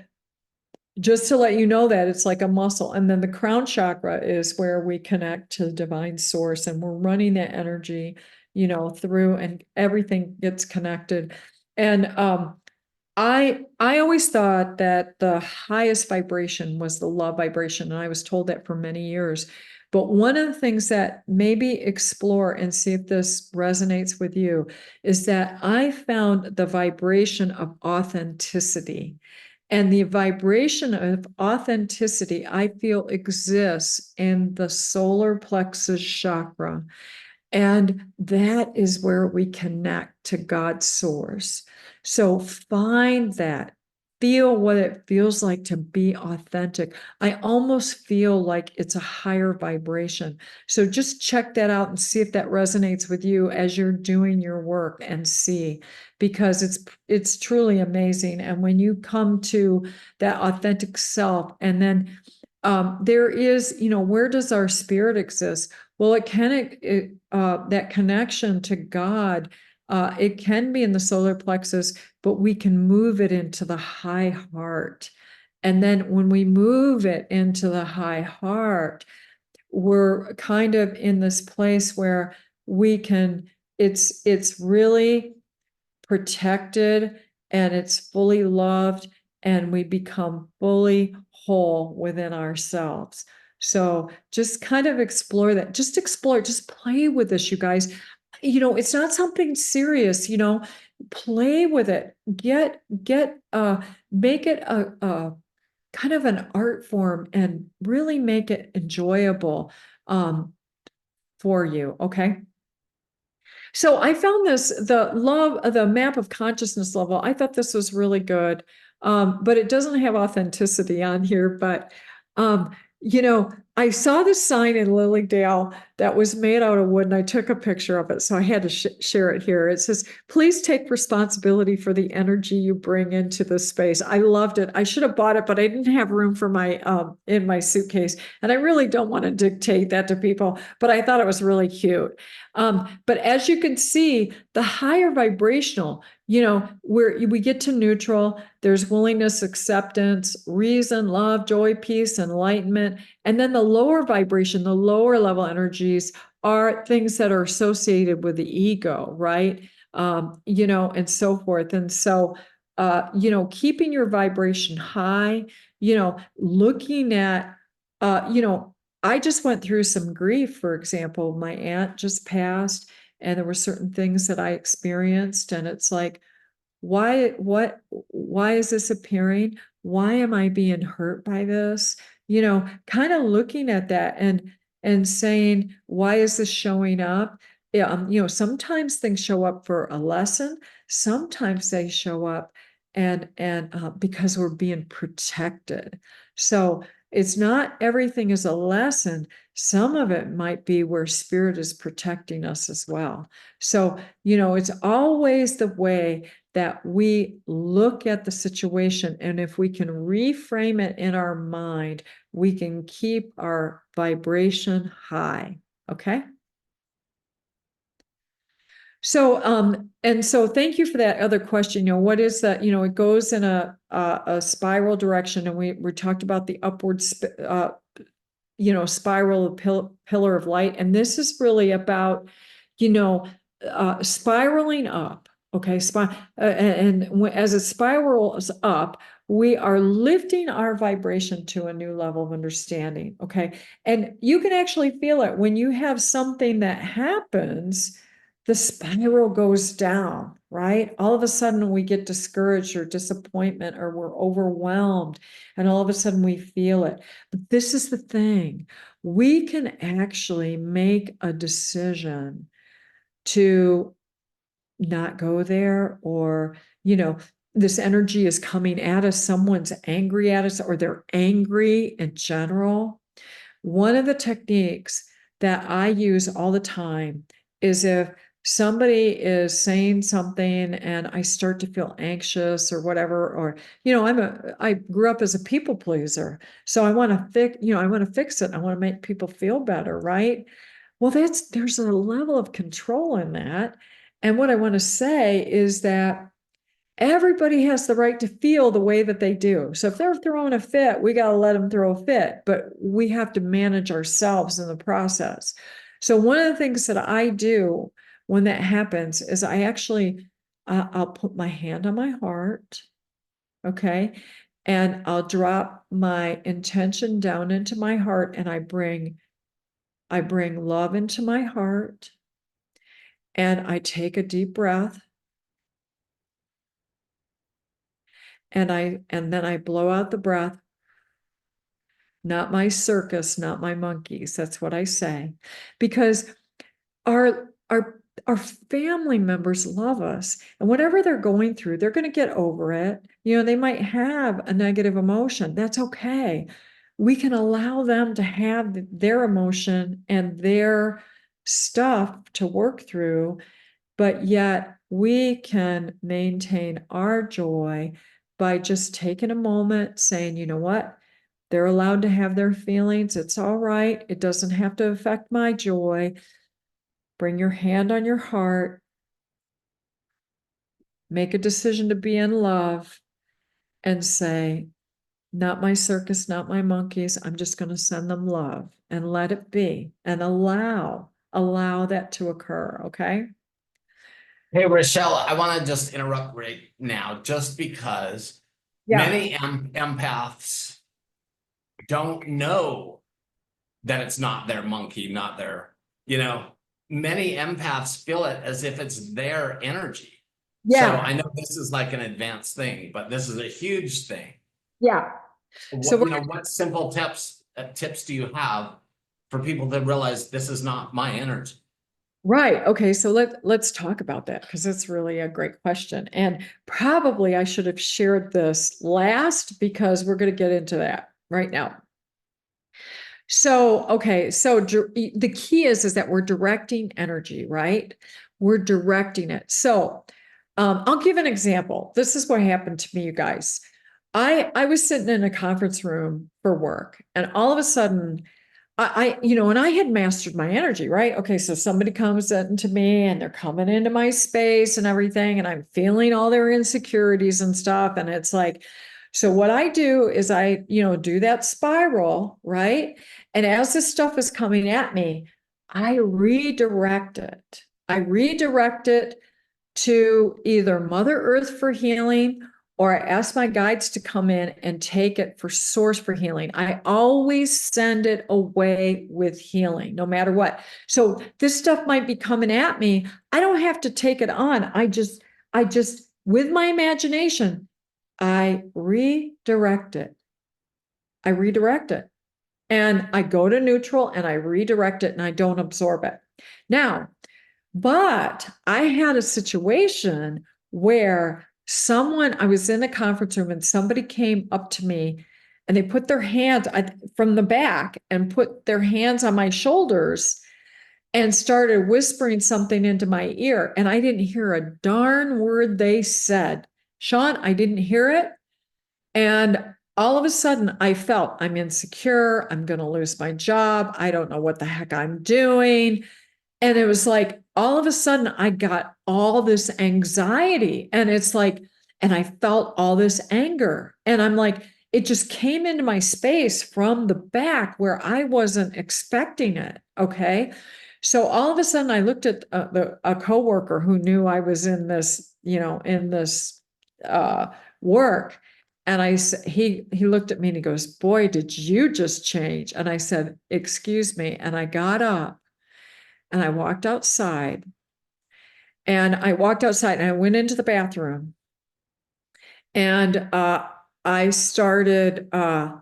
just to let you know that it's like a muscle. And then the crown chakra is where we connect to the divine source, and we're running that energy, through, and everything gets connected. And I always thought that the highest vibration was the love vibration, and I was told that for many years. But one of the things that maybe explore and see if this resonates with you is that I found the vibration of authenticity. And the vibration of authenticity, I feel, exists in the solar plexus chakra. And that is where we connect to God's source. So find that. Feel what it feels like to be authentic. I almost feel like it's a higher vibration. So just check that out and see if that resonates with you as you're doing your work, and see, because it's truly amazing. And when you come to that authentic self, and then there is, where does our spirit exist? Well, that connection to God, it can be in the solar plexus, but we can move it into the high heart. And then when we move it into the high heart, we're kind of in this place where it's really protected and it's fully loved, and we become fully whole within ourselves. So just kind of explore that. Just explore, just play with this, you guys. It's not something serious, play with it. Make it a kind of an art form and really make it enjoyable for you. Okay. So I found the map of consciousness level. I thought this was really good. But it doesn't have authenticity on here. But, I saw this sign in Lilydale that was made out of wood, and I took a picture of it. So I had to share it here. It says, "Please take responsibility for the energy you bring into the space." I loved it. I should have bought it, but I didn't have room for in my suitcase. And I really don't want to dictate that to people, but I thought it was really cute. But as you can see, the higher vibrational, where we get to neutral, there's willingness, acceptance, reason, love, joy, peace, enlightenment. And then the lower vibration, the lower level energies are things that are associated with the ego, right? And so forth. And so, keeping your vibration high, looking at, I just went through some grief, for example. My aunt just passed, and there were certain things that I experienced, and it's like, why is this appearing? Why am I being hurt by this? Kind of looking at that and saying, why is this showing up? Yeah, sometimes things show up for a lesson. Sometimes they show up and because we're being protected. So it's not everything is a lesson. Some of it might be where spirit is protecting us as well. So, it's always the way that we look at the situation. And if we can reframe it in our mind, we can keep our vibration high. Okay. So, and so thank you for that other question. What is that? It goes in a spiral direction, and we talked about the upward, spiral pillar of light. And this is really about, spiraling up. Okay. And as it spirals up, we are lifting our vibration to a new level of understanding. Okay. And you can actually feel it when you have something that happens. The spiral goes down, right? All of a sudden we get discouraged or disappointment, or we're overwhelmed, and all of a sudden we feel it. But this is the thing. We can actually make a decision to not go there, or, this energy is coming at us. Someone's angry at us, or they're angry in general. One of the techniques that I use all the time is if somebody is saying something and I start to feel anxious or whatever, or, I grew up as a people pleaser. So I want to fix it. I want to make people feel better. Right. Well, there's a level of control in that. And what I want to say is that everybody has the right to feel the way that they do. So if they're throwing a fit, we got to let them throw a fit, but we have to manage ourselves in the process. So one of the things that I do when that happens is I actually, I'll put my hand on my heart. Okay. And I'll drop my intention down into my heart, and I bring love into my heart, and I take a deep breath, and then I blow out the breath. Not my circus, not my monkeys. That's what I say. Because our family members love us, and whatever they're going through, they're going to get over it. They might have a negative emotion. That's okay. We can allow them to have their emotion and their stuff to work through, but yet we can maintain our joy by just taking a moment, saying, you know what? They're allowed to have their feelings. It's all right. It doesn't have to affect my joy. Bring your hand on your heart. Make a decision to be in love and say, not my circus, not my monkeys. I'm just going to send them love and let it be and allow that to occur. Okay. Hey, Rochelle, I want to just interrupt right now, just because Yeah. many empaths don't know that it's not their monkey, not their, many empaths feel it as if it's their energy. So Yeah. I know this is like an advanced thing, but this is a huge thing. Yeah. So What simple tips do you have for people to realize this is not my energy? right. Okay. So let's talk about that, because it's really a great question. And probably I should have shared this last, because we're going to get into that right now. So, okay. So the key is that we're directing energy, right? We're directing it. So, I'll give an example. This is what happened to me, you guys. I was sitting in a conference room for work, and all of a sudden, and I had mastered my energy, right? Okay, so somebody comes into me and they're coming into my space and everything, and I'm feeling all their insecurities and stuff. And it's like, so what I do is I, do that spiral, right? And as this stuff is coming at me, I redirect it. I redirect it to either Mother Earth for healing, or I ask my guides to come in and take it for source for healing. I always send it away with healing, no matter what. So this stuff might be coming at me. I don't have to take it on. I just, with my imagination, I redirect it. I redirect it. And I go to neutral and I redirect it, and I don't absorb it. Now, but I had a situation where I was in a conference room and somebody came up to me and they put their hands from the back and put their hands on my shoulders and started whispering something into my ear. And I didn't hear a darn word they said. Sean, I didn't hear it. And all of a sudden I felt I'm insecure. I'm going to lose my job. I don't know what the heck I'm doing. And it was like, all of a sudden I got all this anxiety, and it's like, and I felt all this anger, and I'm like, it just came into my space from the back where I wasn't expecting it. Okay. So all of a sudden I looked at a coworker who knew I was in this, work. And he looked at me and he goes, "Boy, did you just change?" And I said, "Excuse me." And I got up and I walked outside, and I went into the bathroom, and I started, I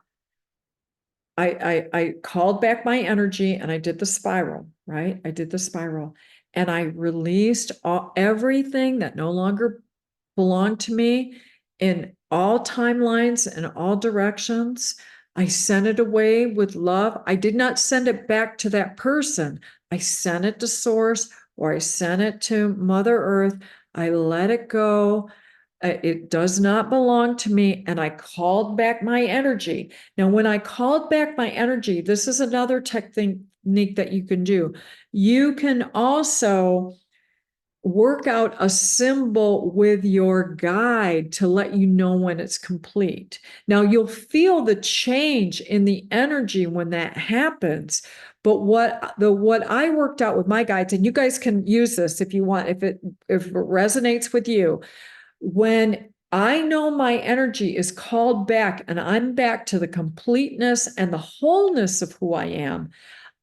called back my energy, and I did the spiral, right? I did the spiral, and I released everything that no longer belonged to me in all timelines and all directions. I sent it away with love. I did not send it back to that person. I sent it to source, or I sent it to Mother Earth. I let it go. It does not belong to me. And I called back my energy. Now, when I called back my energy, this is another technique that you can do. You can also work out a symbol with your guide to let you know when it's complete. Now, you'll feel the change in the energy when that happens. But what I worked out with my guides, and you guys can use this if you want, if it resonates with you, when I know my energy is called back and I'm back to the completeness and the wholeness of who I am,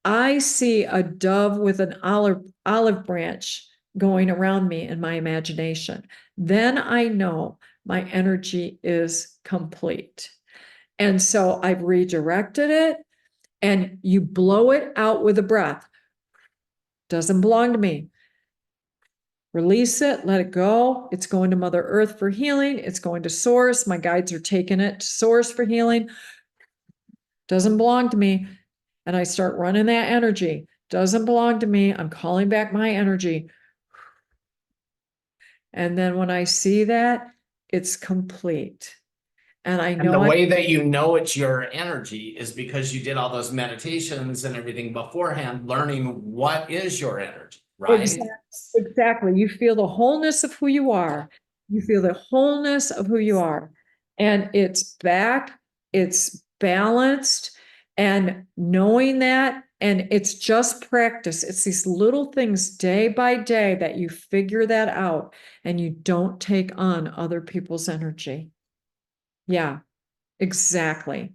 I see a dove with an olive branch going around me in my imagination. Then I know my energy is complete. And so I've redirected it, and you blow it out with a breath. Doesn't belong to me. Release it, let it go. It's going to Mother Earth for healing. It's going to source. My guides are taking it to source for healing. Doesn't belong to me. And I start running that energy. Doesn't belong to me. I'm calling back my energy. And then when I see that, it's complete. And I And know the I way that you know it's your energy is because you did all those meditations and everything beforehand, learning what is your energy, right? Exactly. You feel the wholeness of who you are. You feel the wholeness of who you are. And it's back, it's balanced, and knowing that, and it's just practice. It's these little things day by day that you figure that out and you don't take on other people's energy. Yeah, exactly.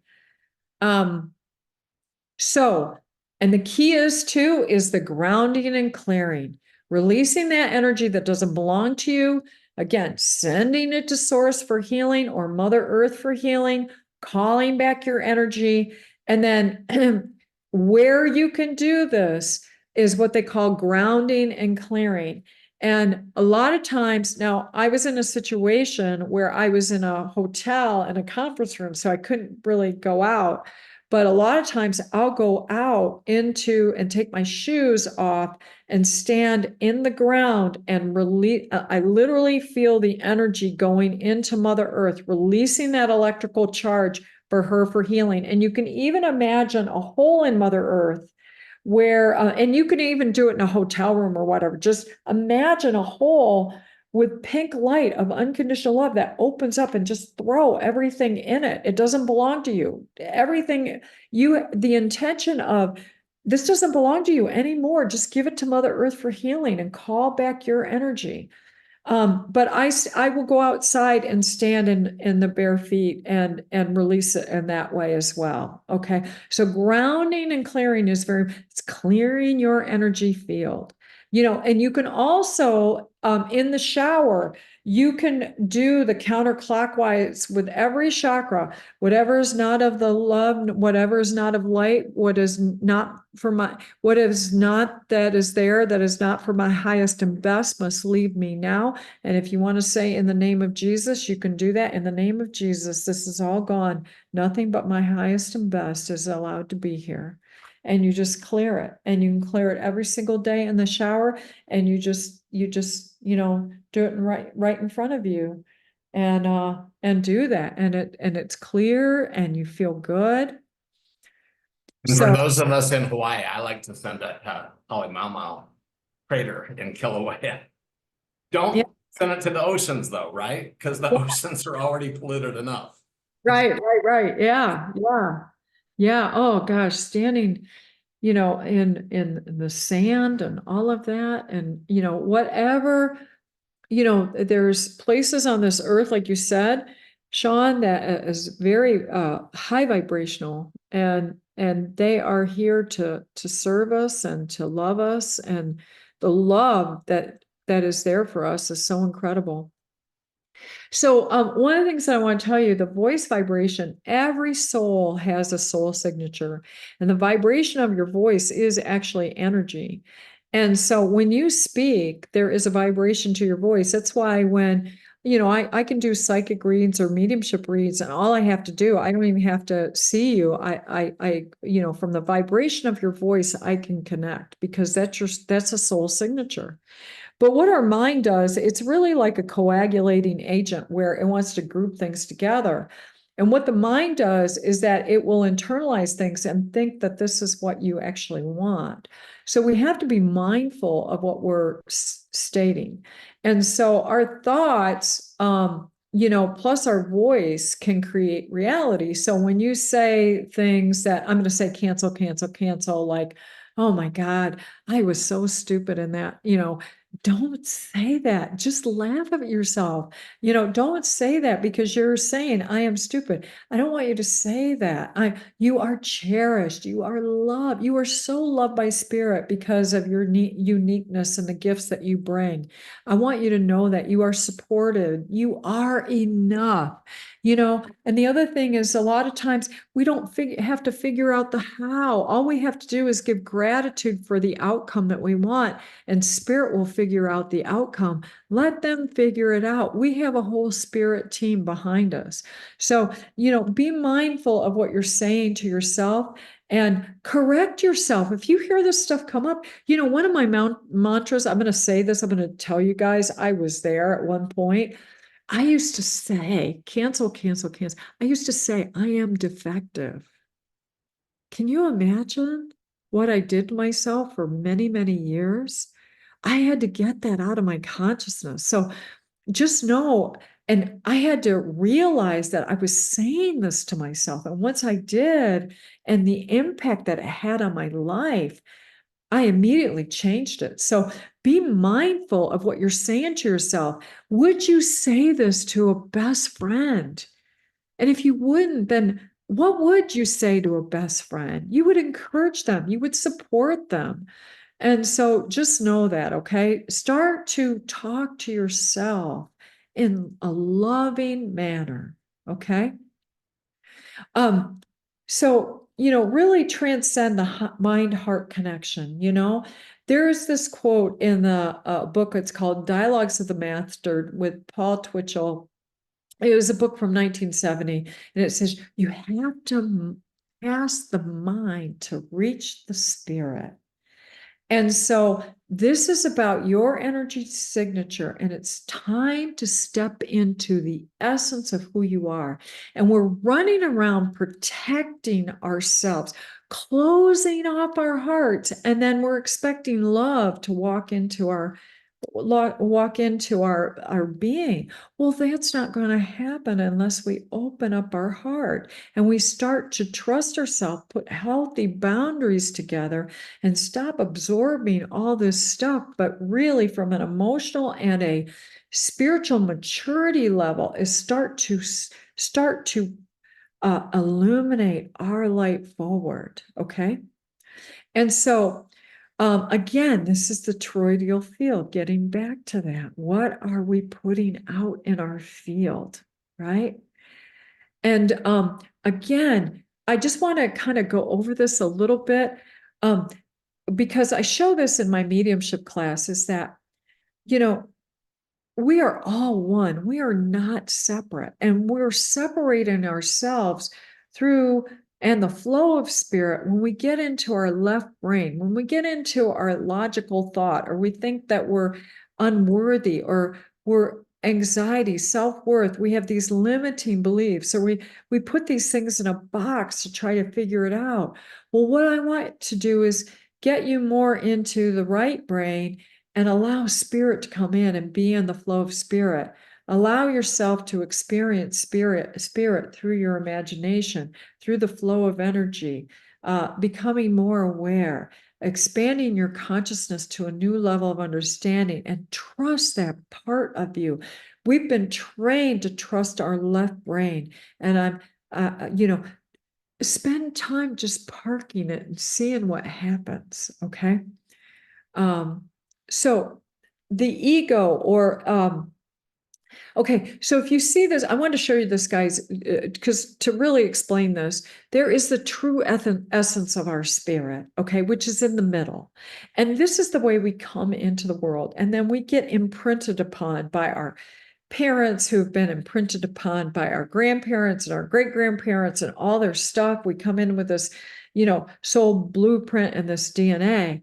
Um, so, and the key is too, is the grounding and clearing, releasing that energy that doesn't belong to you. Again, sending it to source for healing or Mother Earth for healing, calling back your energy. And then where you can do this is what they call grounding and clearing. And a lot of times now, I was in a situation where I was in a hotel in a conference room, so I couldn't really go out. But a lot of times I'll go out into and take my shoes off and stand in the ground and release. I literally feel the energy going into Mother Earth, releasing that electrical charge for her for healing. And you can even imagine a hole in Mother Earth where, and you can even do it in a hotel room or whatever. Just imagine a hole with pink light of unconditional love that opens up and just throw everything in it. It doesn't belong to you. Everything the intention of this doesn't belong to you anymore. Just give it to Mother Earth for healing and call back your energy. But I will go outside and stand in the bare feet and release it in that way as well. Okay. So grounding and clearing is it's clearing your energy field. And you can also in the shower, you can do the counterclockwise with every chakra, whatever is not of the love, whatever is not of light, what is not that is there, that is not for my highest and best must leave me now. And if you want to say in the name of Jesus, you can do that. In the name of Jesus, this is all gone. Nothing but my highest and best is allowed to be here. And you just clear it. And you can clear it every single day in the shower. And you just, do it right in front of you. And do that. And it's clear and you feel good. And for So those of us in Hawaii, I like to send it to Hawaiian crater in Kilauea. Don't yeah, send it to the oceans though, right? Because the oceans are already polluted enough. right. Yeah. Oh gosh, standing, in the sand and all of that. And, whatever, there's places on this earth, like you said, Sean, that is very high vibrational, and they are here to serve us and to love us, and the love that is there for us is so incredible. So, one of the things that I want to tell you, the voice vibration, every soul has a soul signature, and the vibration of your voice is actually energy. And so when you speak, there is a vibration to your voice. That's why when, I can do psychic reads or mediumship reads, and all I have to do, I don't even have to see you. From the vibration of your voice, I can connect because that's a soul signature. But what our mind does, it's really like a coagulating agent where it wants to group things together. And what the mind does is that it will internalize things and think that this is what you actually want. So we have to be mindful of what we're stating. And so our thoughts, plus our voice can create reality. So when you say things that I'm going to say, cancel, like, oh my God, I was so stupid in that, don't say that. Just laugh at yourself. Don't say that because you're saying, I am stupid. I don't want you to say that. You are cherished. You are loved. You are so loved by spirit because of your uniqueness and the gifts that you bring. I want you to know that you are supported. You are enough. And the other thing is a lot of times we don't have to figure out the how. All we have to do is give gratitude for the outcome that we want, and spirit will figure out the outcome. Let them figure it out. We have a whole spirit team behind us. So, be mindful of what you're saying to yourself and correct yourself. If you hear this stuff come up, one of my mantras, I'm going to say this, I'm going to tell you guys, I was there at one point I used to say, cancel, cancel, cancel. I used to say, I am defective. Can you imagine what I did to myself for many, many years? I had to get that out of my consciousness. So just know, and I had to realize that I was saying this to myself. And once I did, and the impact that it had on my life, I immediately changed it. So be mindful of what you're saying to yourself. Would you say this to a best friend? And if you wouldn't, then what would you say to a best friend? You would encourage them, you would support them. And so just know that, okay? Start to talk to yourself in a loving manner, okay? Um, so, really transcend the mind-heart connection, There's this quote in the book, it's called Dialogues of the Master with Paul Twitchell. It was a book from 1970, and it says, you have to pass the mind to reach the spirit. And so this is about your energy signature, and it's time to step into the essence of who you are. And we're running around protecting ourselves, closing off our hearts, and then we're expecting love to walk into our being. Well, that's not going to happen unless we open up our heart and we start to trust ourselves, put healthy boundaries together, and stop absorbing all this stuff, but really from an emotional and a spiritual maturity level is start to illuminate our light forward. Okay. And so again, this is the toroidal field, getting back to that. What are we putting out in our field, right? And again, I just want to kind of go over this a little bit because I show this in my mediumship class, is that, we are all one. We are not separate. And we're separating ourselves through and the flow of spirit when we get into our left brain, when we get into our logical thought, or we think that we're unworthy, or we're anxiety, self-worth. We have these limiting beliefs. So we put these things in a box to try to figure it out. Well, what I want to do is get you more into the right brain and allow spirit to come in and be in the flow of spirit. Allow yourself to experience spirit through your imagination, through the flow of energy, becoming more aware, expanding your consciousness to a new level of understanding, and trust that part of you. We've been trained to trust our left brain, and spend time just parking it and seeing what happens, okay? So the ego, or okay, so if you see this, I want to show you this, guys, because to really explain this, there is the true essence of our spirit, okay, which is in the middle. And this is the way we come into the world. And then we get imprinted upon by our parents, who've been imprinted upon by our grandparents and our great-grandparents and all their stuff. We come in with this, soul blueprint and this DNA.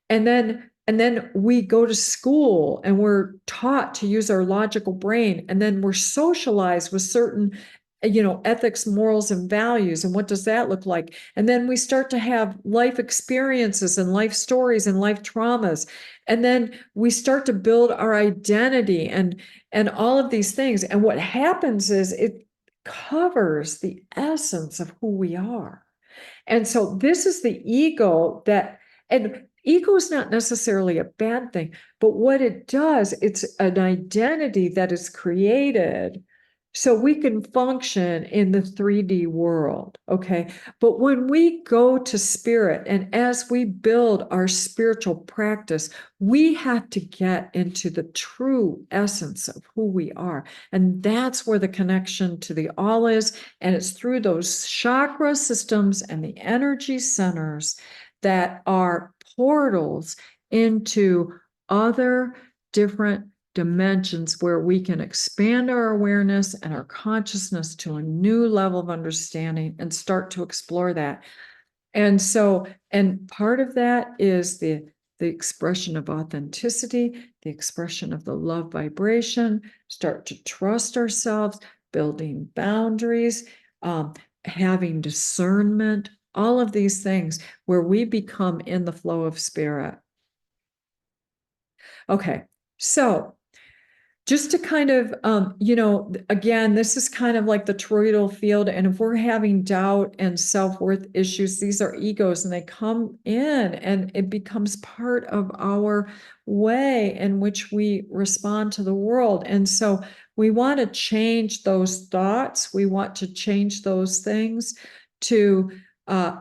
And then we go to school and we're taught to use our logical brain. And then we're socialized with certain, ethics, morals, and values. And what does that look like? And then we start to have life experiences and life stories and life traumas. And then we start to build our identity and all of these things. And what happens is it covers the essence of who we are. And so this is the ego and ego is not necessarily a bad thing, but what it does, it's an identity that is created so we can function in the 3D world, okay? But when we go to spirit, and as we build our spiritual practice, we have to get into the true essence of who we are. And that's where the connection to the all is. And it's through those chakra systems and the energy centers that are portals into other different dimensions where we can expand our awareness and our consciousness to a new level of understanding and start to explore that. And so, and part of that is the the expression of authenticity, the expression of the love vibration, start to trust ourselves, building boundaries, having discernment, all of these things where we become in the flow of spirit. Okay, so just to kind of, again, this is kind of like the toroidal field. And if we're having doubt and self-worth issues, these are egos and they come in and it becomes part of our way in which we respond to the world. And so we want to change those thoughts. We want to change those things to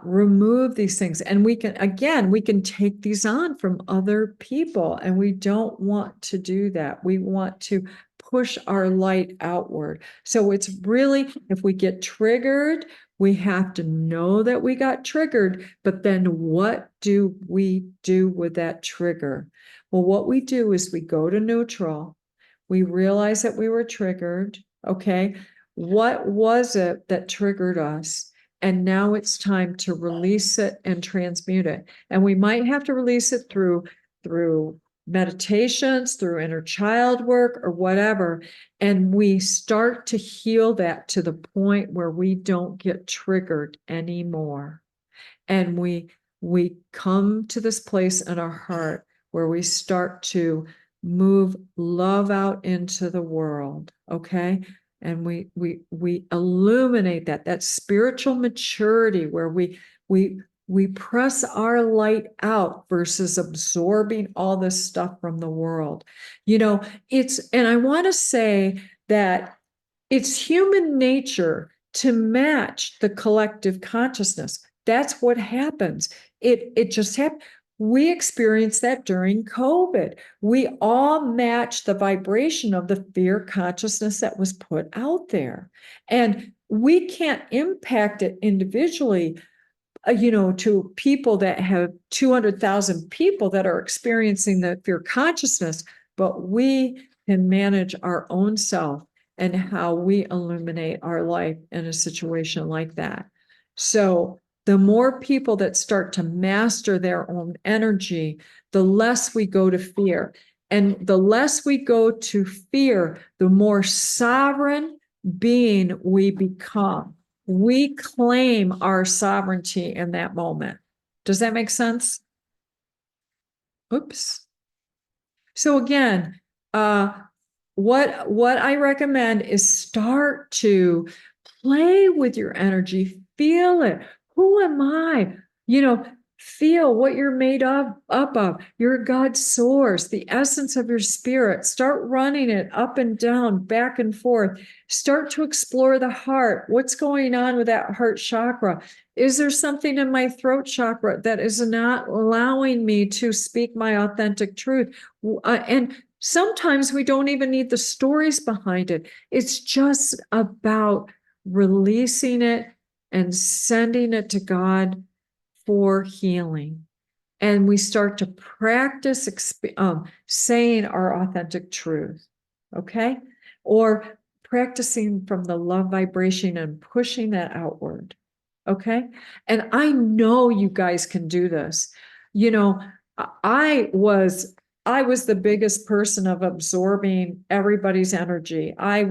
remove these things. And we can take these on from other people. And we don't want to do that. We want to push our light outward. So it's really, if we get triggered, we have to know that we got triggered, but then what do we do with that trigger? Well, what we do is we go to neutral. We realize that we were triggered. Okay. What was it that triggered us? And now it's time to release it and transmute it. And we might have to release it through meditations, through inner child work or whatever. And we start to heal that to the point where we don't get triggered anymore. And we come to this place in our heart where we start to move love out into the world. Okay. And we illuminate that spiritual maturity where we press our light out versus absorbing all this stuff from the world. And I want to say that it's human nature to match the collective consciousness. That's what happens. It just happens. We experienced that during COVID. We all matched the vibration of the fear consciousness that was put out there. And we can't impact it individually, to people that have 200,000 people that are experiencing the fear consciousness, but we can manage our own self and how we illuminate our life in a situation like that. So the more people that start to master their own energy, the less we go to fear. And the less we go to fear, the more sovereign being we become. We claim our sovereignty in that moment. Does that make sense? Oops. So again, what I recommend is start to play with your energy, feel it. Who am I? Feel what you're made up of. You're God's source, the essence of your spirit. Start running it up and down, back and forth. Start to explore the heart. What's going on with that heart chakra? Is there something in my throat chakra that is not allowing me to speak my authentic truth? And sometimes we don't even need the stories behind it. It's just about releasing it and sending it to God for healing. And we start to practice saying our authentic truth, okay? Or practicing from the love vibration and pushing that outward, okay? And I know you guys can do this. I was the biggest person of absorbing everybody's energy. I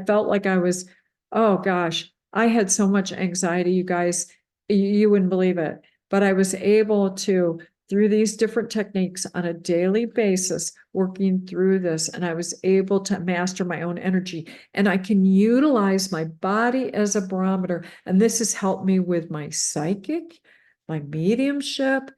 felt like I was, oh gosh, I had so much anxiety, you guys, you wouldn't believe it. But I was able to, through these different techniques on a daily basis, working through this, and I was able to master my own energy. And I can utilize my body as a barometer. And this has helped me with my psychic, my mediumship,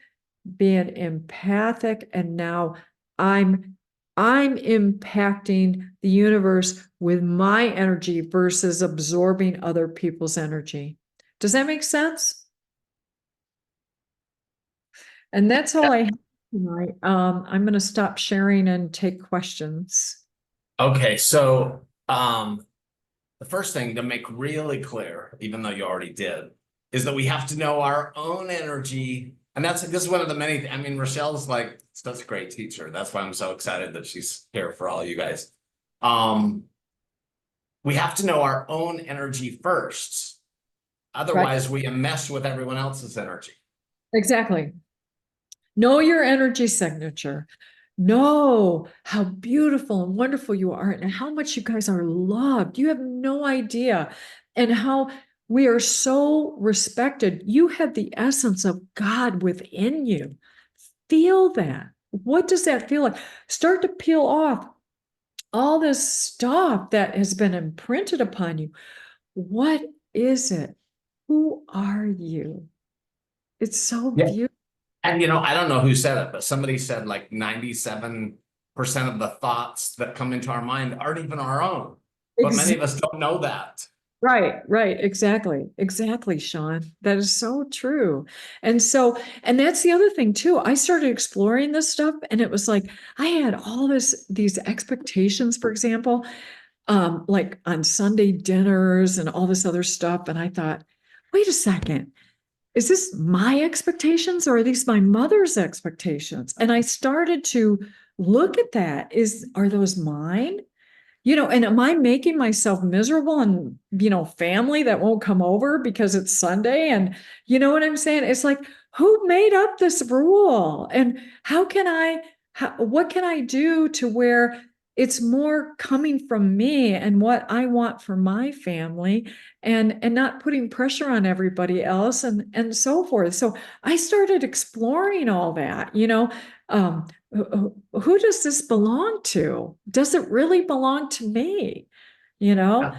being empathic. And now I'm impacting the universe with my energy versus absorbing other people's energy. Does that make sense? And that's all I have tonight. I'm going to stop sharing and take questions. Okay, so the first thing to make really clear, even though you already did, is that we have to know our own energy. And this is one of the many, Rachelle's like such a great teacher. That's why I'm so excited that she's here for all you guys. We have to know our own energy first. Otherwise, we mess with everyone else's energy. Exactly. Know your energy signature. Know how beautiful and wonderful you are and how much you guys are loved. You have no idea. And how we are so respected. You have the essence of God within you. Feel that. What does that feel like? Start to peel off all this stuff that has been imprinted upon you. What is it? Who are you? It's so Yeah. beautiful. And I don't know who said it, but somebody said like 97% of the thoughts that come into our mind aren't even our own. But many of us don't know that. Right, exactly, Sean. That is so true. And that's the other thing too. I started exploring this stuff, and it was like I had all these expectations, for example, like on Sunday dinners and all this other stuff. And I thought, wait a second, is this my expectations or are these my mother's expectations? And I started to look at that. Are those mine? And am I making myself miserable and, family that won't come over because it's Sunday? And you know what I'm saying? It's like, who made up this rule? And what can I do to where it's more coming from me and what I want for my family and not putting pressure on everybody else and so forth. So I started exploring all that, who does this belong to? Does it really belong to me? You know? Yeah.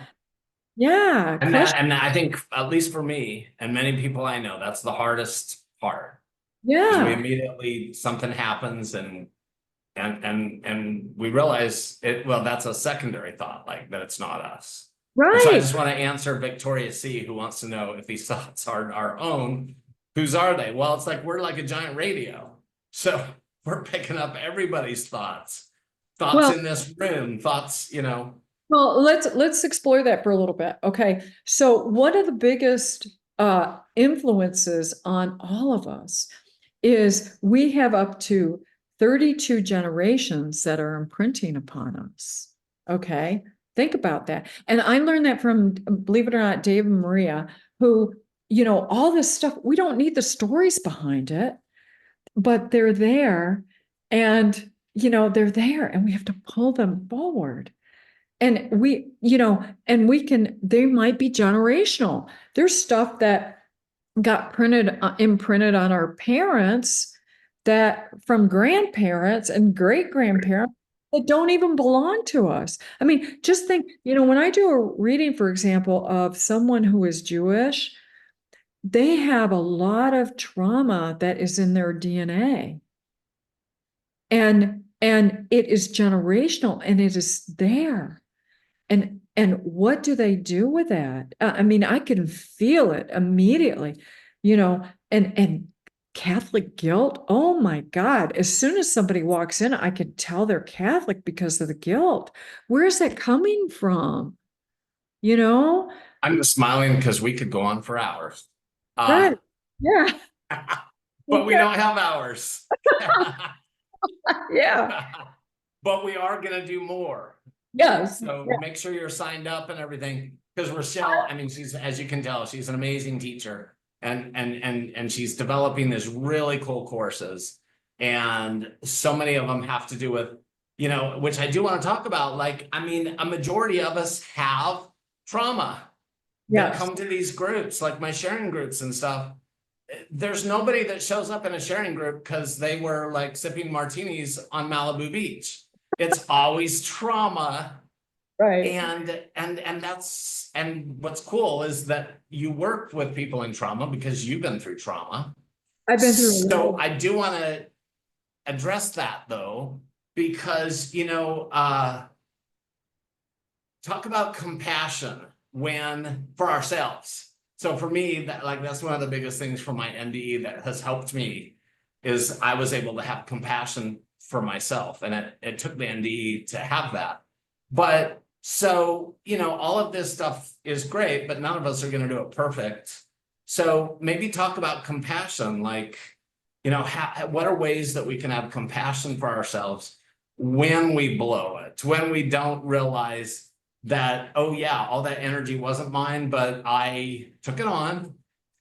Yeah. And I think, at least for me and many people I know, that's the hardest part. Because we Yeah. immediately, something happens and we realize it, well, that's a secondary thought, like that it's not us. And so I Right. just want to answer Victoria C, who wants to know if these thoughts are our own. Whose are they? Well, it's like we're like a giant radio. So we're picking up everybody's thoughts Well, in this room, well, let's explore that for a little bit. Okay. So one of the biggest influences on all of us is we have up to 32 generations that are imprinting upon us. Okay. Think about that. And I learned that from, believe it or not, Dave and Maria, who, all this stuff, we don't need the stories behind it, but they're there. And, they're there and we have to pull them forward. And they might be generational. There's stuff that got imprinted on our parents that from grandparents and great grandparents that don't even belong to us. I mean, just think, when I do a reading, for example, of someone who is Jewish, they have a lot of trauma that is in their DNA. And it is generational and it is there. And what do they do with that? I mean, I can feel it immediately, and Catholic guilt. Oh my God. As soon as somebody walks in, I can tell they're Catholic because of the guilt. Where is that coming from? I'm just smiling because we could go on for hours. Right. Yeah. But we don't have hours. Yeah. But we are going to do more. Yes. So Yeah. make sure you're signed up and everything. Because Rachelle, I mean, she's, as you can tell, she's an amazing teacher. And she's developing these really cool courses. And so many of them have to do with, which I do want to talk about. Like, I mean, a majority of us have trauma that come to these groups, like my sharing groups and stuff. There's nobody that shows up in a sharing group because they were like sipping martinis on Malibu Beach. It's always trauma. Right. And what's cool is that you work with people in trauma because you've been through trauma. I've been through. So I do want to address that though, because talk about compassion for ourselves. So for me, that's one of the biggest things for my NDE that has helped me is I was able to have compassion for myself, and it took the NDE to have that. But so, all of this stuff is great, but none of us are going to do it perfect. So maybe talk about compassion, like, what are ways that we can have compassion for ourselves when we blow it, when we don't realize that, oh yeah, all that energy wasn't mine, but I took it on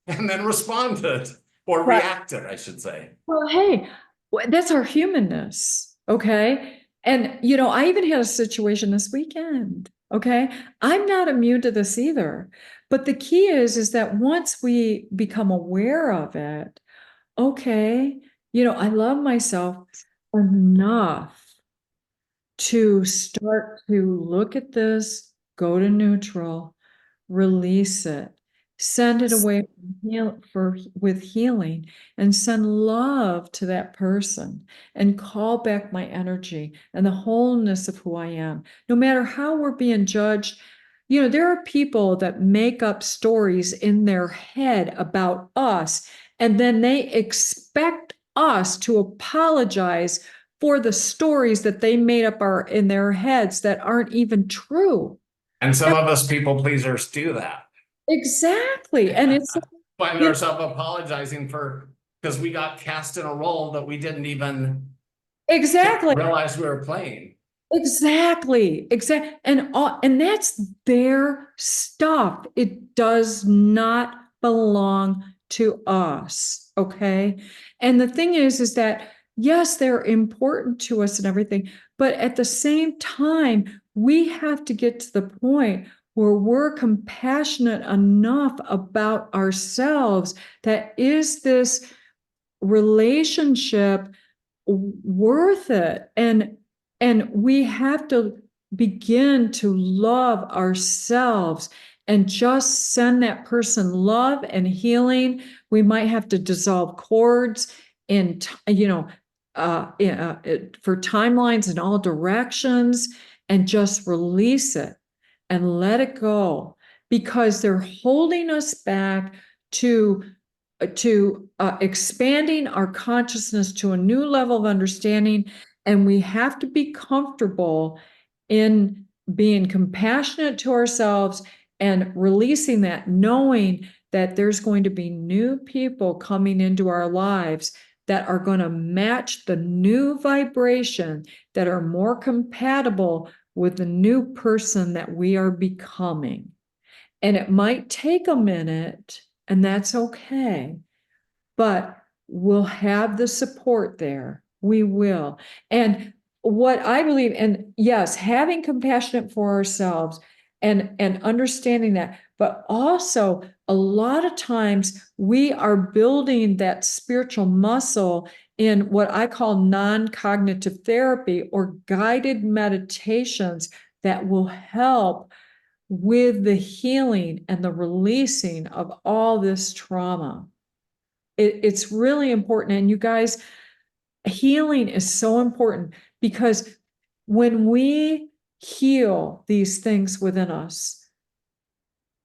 and then responded. or Right. reacted, I should say. Well, hey, that's our humanness, okay? And, I even had a situation this weekend, okay? I'm not immune to this either. But the key is that once we become aware of it, okay, I love myself enough to start to look at this, go to neutral, release it, send it away with healing, and send love to that person and call back my energy and the wholeness of who I am. No matter how we're being judged, there are people that make up stories in their head about us, and then they expect us to apologize for the stories that they made up in their heads that aren't even true. And some of us people pleasers do that. Exactly. And it's Find ourselves apologizing because we got cast in a role that we didn't even exactly realize we were playing. Exactly. And that's their stuff. It does not belong to us. Okay. And the thing is that yes, they're important to us and everything, but at the same time, we have to get to the point where we're compassionate enough about ourselves that is this relationship worth it? And we have to begin to love ourselves and just send that person love and healing. We might have to dissolve cords and for timelines in all directions, and just release it and let it go, because they're holding us back to expanding our consciousness to a new level of understanding. And we have to be comfortable in being compassionate to ourselves and releasing that, knowing that there's going to be new people coming into our lives that are going to match the new vibration, that are more compatible with the new person that we are becoming. And it might take a minute, and that's okay, but we'll have the support there. We will. And what I believe, and yes, having compassion for ourselves and understanding that, but also a lot of times we are building that spiritual muscle in what I call non-cognitive therapy or guided meditations that will help with the healing and the releasing of all this trauma. It's really important. And you guys, healing is so important, because when we heal these things within us,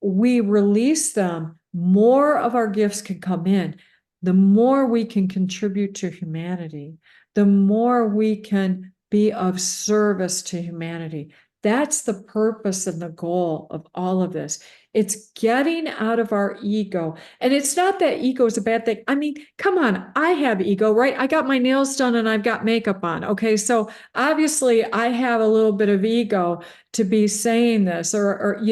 we release them, more of our gifts can come in. The more we can contribute to humanity, the more we can be of service to humanity. That's the purpose and the goal of all of this. It's getting out of our ego. And it's not that ego is a bad thing. I mean, come on, I have ego, right? I got my nails done and I've got makeup on. Okay. So obviously I have a little bit of ego to be saying this, or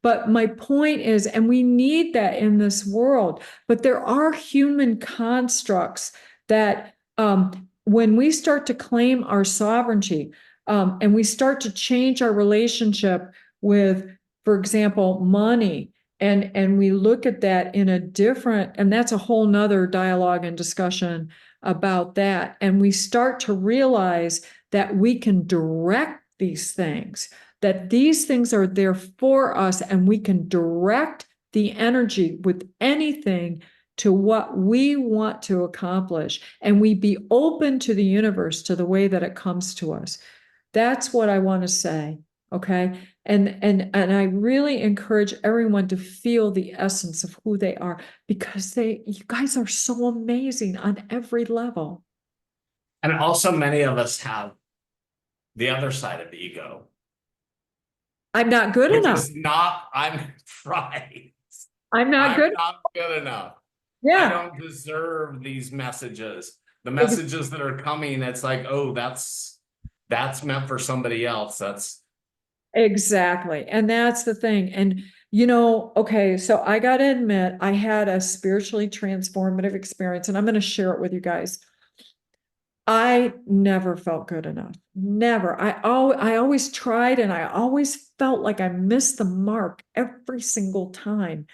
but my point is, and we need that in this world, but there are human constructs that when we start to claim our sovereignty, and we start to change our relationship with, for example, money, and we look at that in a different, and that's a whole nother dialogue and discussion about that. And we start to realize that we can direct these things, that these things are there for us, and we can direct the energy with anything to what we want to accomplish. And we be open to the universe, to the way that it comes to us. That's what I want to say. Okay. And I really encourage everyone to feel the essence of who they are, because you guys are so amazing on every level. And also many of us have the other side of the ego. I'm not good Which enough. is not, I'm right. I'm not good. Not good enough. Yeah. I don't deserve these messages. The messages that are coming, it's like, oh, that's meant for somebody else. That's exactly. And that's the thing. And Okay, so I got to admit, I had a spiritually transformative experience, and I'm going to share it with you guys. I never felt good enough. Never. I always tried, and I always felt like I missed the mark every single time.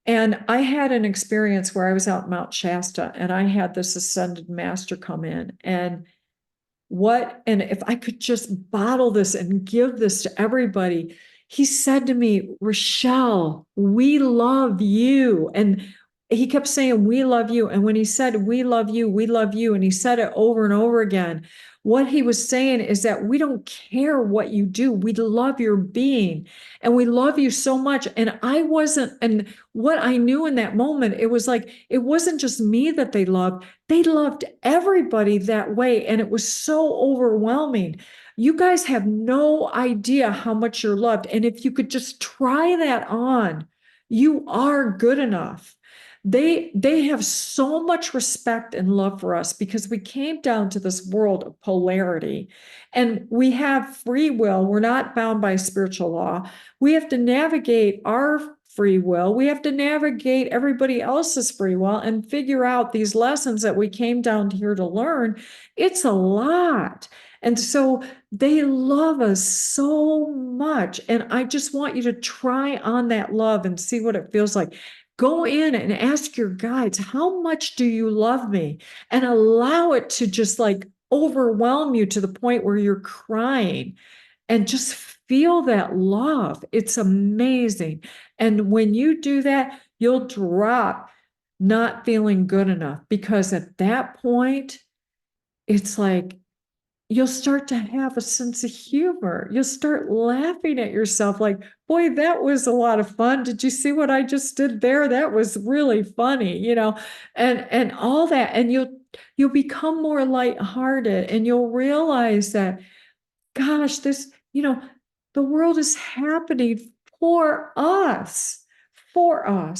And I had an experience where I was out in Mount Shasta, and I had this ascended master come in, and if I could just bottle this and give this to everybody, he said to me, Rachelle, we love you. And he kept saying, we love you. And when he said, we love you, and he said it over and over again, what he was saying is that we don't care what you do. We love your being and we love you so much. And what I knew in that moment, it was like, it wasn't just me that they loved everybody that way. And it was so overwhelming. You guys have no idea how much you're loved. And if you could just try that on, you are good enough. They have so much respect and love for us because we came down to this world of polarity and we have free will. We're not bound by spiritual law. We have to navigate our free will. We have to navigate everybody else's free will and figure out these lessons that we came down here to learn. It's a lot. And so they love us so much. And I just want you to try on that love and see what it feels like. Go in and ask your guides, how much do you love me? And allow it to just like overwhelm you to the point where you're crying and just feel that love. It's amazing. And when you do that, you'll drop not feeling good enough because at that point, it's like you'll start to have a sense of humor. You'll start laughing at yourself like, boy, that was a lot of fun. Did you see what I just did there? That was really funny, and all that. And you'll become more lighthearted and you'll realize that, gosh, the world is happening for us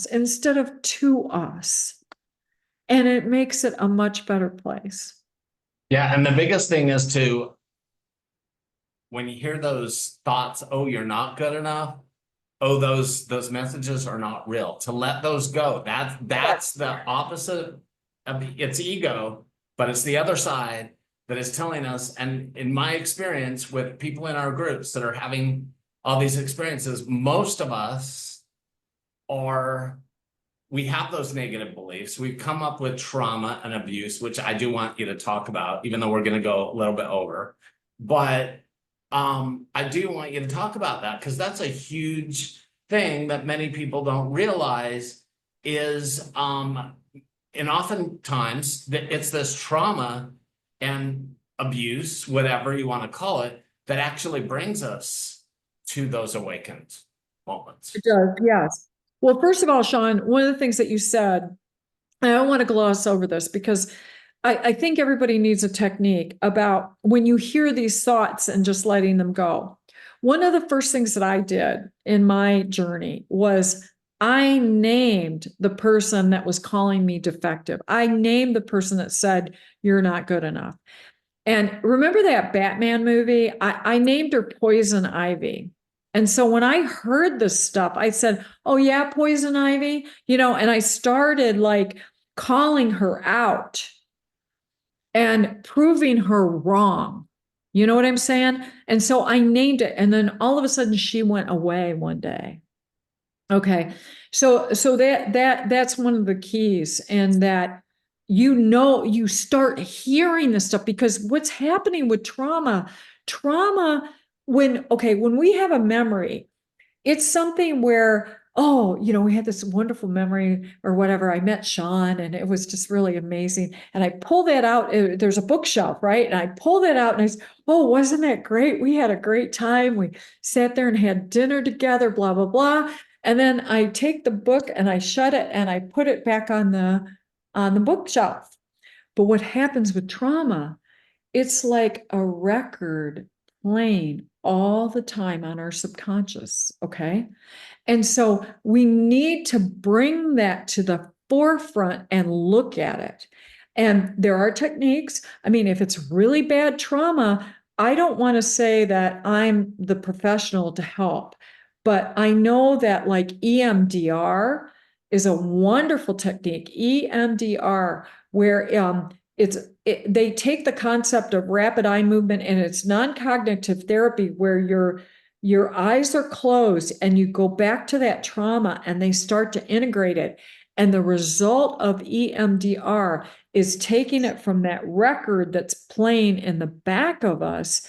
instead of to us. And it makes it a much better place. Yeah, and the biggest thing is when you hear those thoughts, oh, you're not good enough, oh, those messages are not real, to let those go. That's the opposite of it's ego, but it's the other side that is telling us. And in my experience with people in our groups that are having all these experiences, most of us we have those negative beliefs. We've come up with trauma and abuse, which I do want you to talk about, even though we're going to go a little bit over. But I do want you to talk about that because that's a huge thing that many people don't realize is, and oftentimes it's this trauma and abuse, whatever you want to call it, that actually brings us to those awakened moments. It does, yes. Well, first of all, Sean, one of the things that you said, I don't want to gloss over this because I think everybody needs a technique about when you hear these thoughts and just letting them go. One of the first things that I did in my journey was I named the person that was calling me defective. I named the person that said, you're not good enough. And remember that Batman movie? I named her Poison Ivy. And so when I heard this stuff, I said, oh yeah, Poison Ivy, and I started like calling her out and proving her wrong. You know what I'm saying? And so I named it. And then all of a sudden she went away one day. Okay. So that's one of the keys, and that you start hearing this stuff because what's happening with trauma, when we have a memory, it's something where, oh, we had this wonderful memory or whatever. I met Sean and it was just really amazing. And I pull that out. There's a bookshelf, right? And I pull that out and I said, oh, wasn't that great? We had a great time. We sat there and had dinner together, blah, blah, blah. And then I take the book and I shut it and I put it back on the bookshelf. But what happens with trauma, it's like a record playing all the time on our subconscious, okay? And so we need to bring that to the forefront and look at it. And there are techniques. I mean, if it's really bad trauma, I don't want to say that I'm the professional to help, but I know that like EMDR is a wonderful technique. EMDR, where they take the concept of rapid eye movement, and it's non-cognitive therapy where your eyes are closed and you go back to that trauma and they start to integrate it. And the result of EMDR is taking it from that record that's playing in the back of us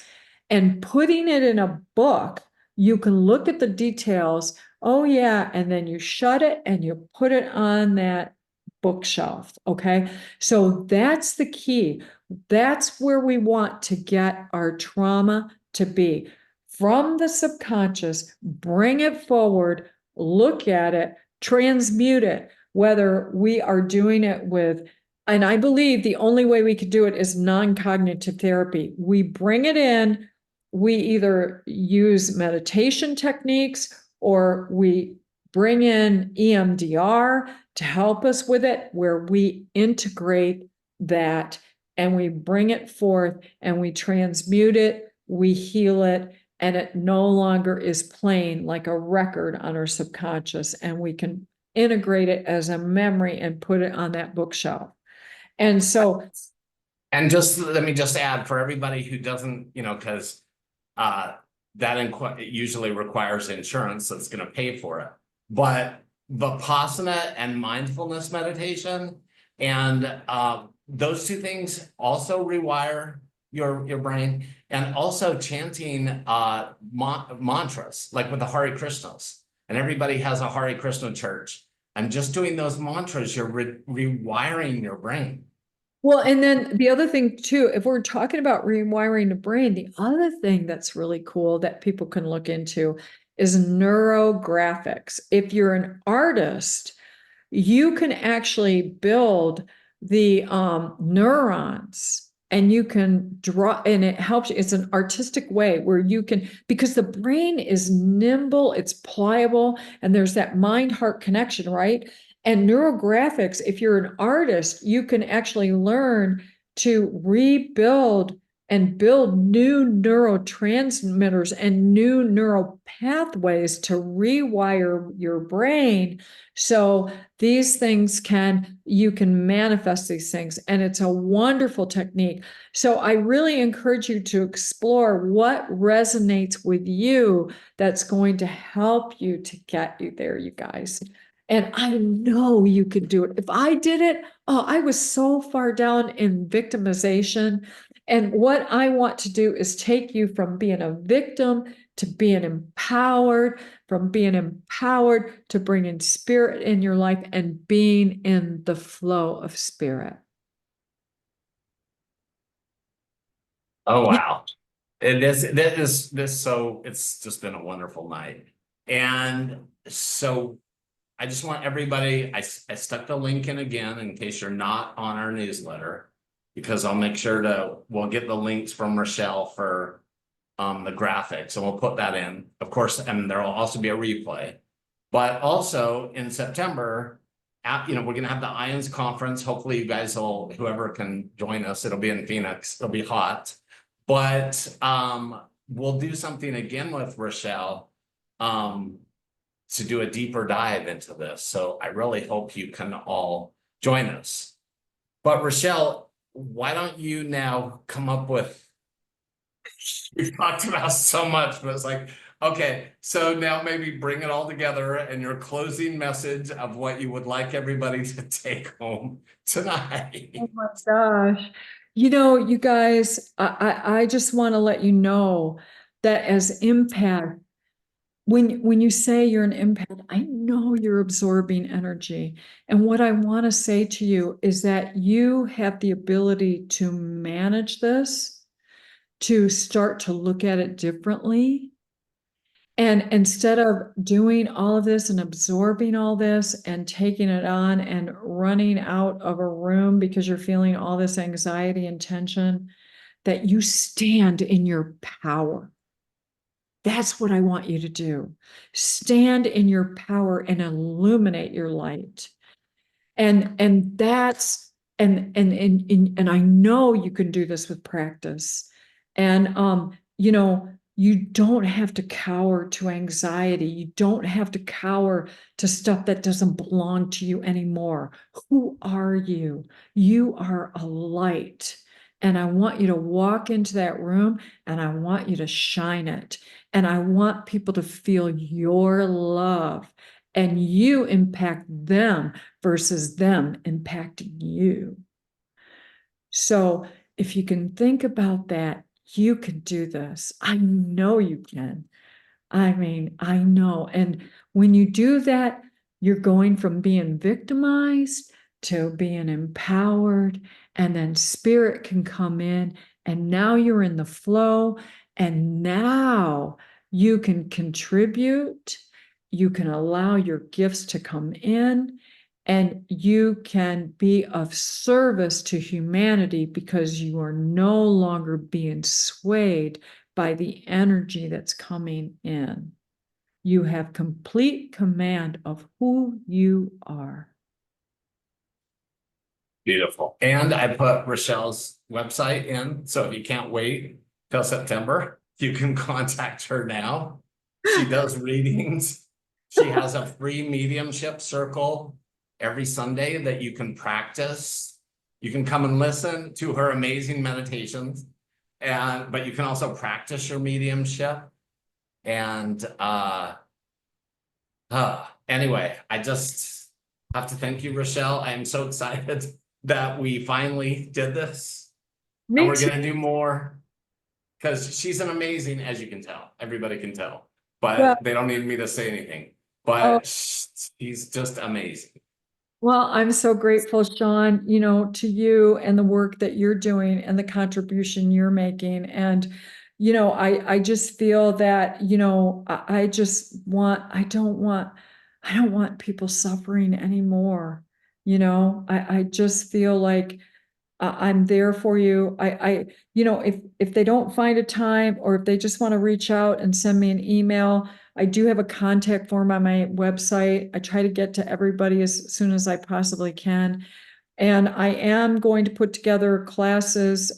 and putting it in a book. You can look at the details. Oh, yeah. And then you shut it and you put it on that bookshelf. Okay. So that's the key. That's where we want to get our trauma to be. From the subconscious, bring it forward, look at it, transmute it, whether we are doing it with, and I believe the only way we could do it is non-cognitive therapy. We bring it in, we either use meditation techniques or we bring in EMDR to help us with it, where we integrate that and we bring it forth and we transmute it, we heal it, and it no longer is playing like a record on our subconscious, and we can integrate it as a memory and put it on that bookshelf. And so, And just let me just add for everybody who doesn't, because that usually requires insurance that's going to pay for it. But Vipassana and mindfulness meditation, and those two things also rewire your brain, and also chanting mantras, like with the Hare Krishnas. And everybody has a Hare Krishna church. And just doing those mantras, you're rewiring your brain. well, and then the other thing too, if we're talking about rewiring the brain, the other thing that's really cool that people can look into is neurographics. If you're an artist, you can actually build the neurons, and you can draw, and it helps. It's an artistic way where you can, because the brain is nimble, it's pliable, and there's that mind-heart connection, right? And neurographics, if you're an artist, you can actually learn to rebuild and build new neurotransmitters and new neural pathways to rewire your brain. So these things you can manifest these things, and it's a wonderful technique. So I really encourage you to explore what resonates with you that's going to help you to get you there, you guys. And I know you could do it. If I did it, I was so far down in victimization. And what I want to do is take you from being a victim to being empowered, from being empowered to bringing spirit in your life and being in the flow of spirit. Oh, wow. So it's just been a wonderful night. And so I just want everybody, I stuck the link in again in case you're not on our newsletter, because I'll make sure we'll get the links from Rachelle for the graphics, and we'll put that in, of course, and there'll also be a replay. But also in September, we're going to have the IANDS conference. Hopefully you guys whoever can join us, it'll be in Phoenix, it'll be hot. But we'll do something again with Rachelle to do a deeper dive into this. So I really hope you can all join us. But Rachelle, why don't you now come up with, we've talked about so much, but it's like, okay, so now maybe bring it all together and your closing message of what you would like everybody to take home tonight. Oh my gosh. You guys, I just want to let you know that as empath, when you say you're an empath, I know you're absorbing energy. And what I want to say to you is that you have the ability to manage this, to start to look at it differently. And instead of doing all of this and absorbing all this and taking it on and running out of a room because you're feeling all this anxiety and tension, that you stand in your power. That's what I want you to do. Stand in your power and illuminate your light. And that's and I know you can do this with practice. And You don't have to cower to anxiety. You don't have to cower to stuff that doesn't belong to you anymore. Who are you? You are a light. And I want you to walk into that room and I want you to shine it. And I want people to feel your love and you impact them versus them impacting you. So if you can think about that, you can do this. I know you can. I mean, I know. And when you do that, you're going from being victimized to being empowered, and then spirit can come in, and now you're in the flow, and now you can contribute. You can allow your gifts to come in, and you can be of service to humanity because you are no longer being swayed by the energy that's coming in. You have complete command of who you are. Beautiful. And I put Rachelle's website in, so if you can't wait till September, you can contact her now. She does readings. She has a free mediumship circle every Sunday that you can practice. You can come and listen to her amazing meditations, but you can also practice your mediumship. And anyway, I just have to thank you, Rachelle. I am so excited that we finally did this. Me and we're too. going to do more because she's an amazing, as you can tell, everybody can tell, but Well, they don't need me to say anything, oh, but she's just amazing. well, I'm so grateful, Sean, to you and the work that you're doing and the contribution you're making. And, I just feel that, I don't want people suffering anymore. I just feel like I'm there for you. If they don't find a time, or if they just want to reach out and send me an email, I do have a contact form on my website. I try to get to everybody as soon as I possibly can. And I am going to put together classes.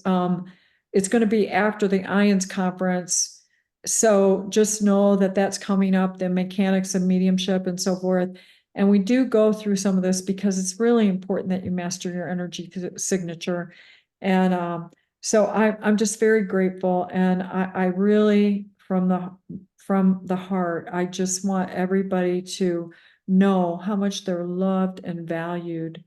It's going to be after the IANDS conference. So just know that that's coming up, the mechanics of mediumship and so forth. And we do go through some of this because it's really important that you master your energy signature. And so I'm just very grateful. And I really, from the heart, I just want everybody to know how much they're loved and valued.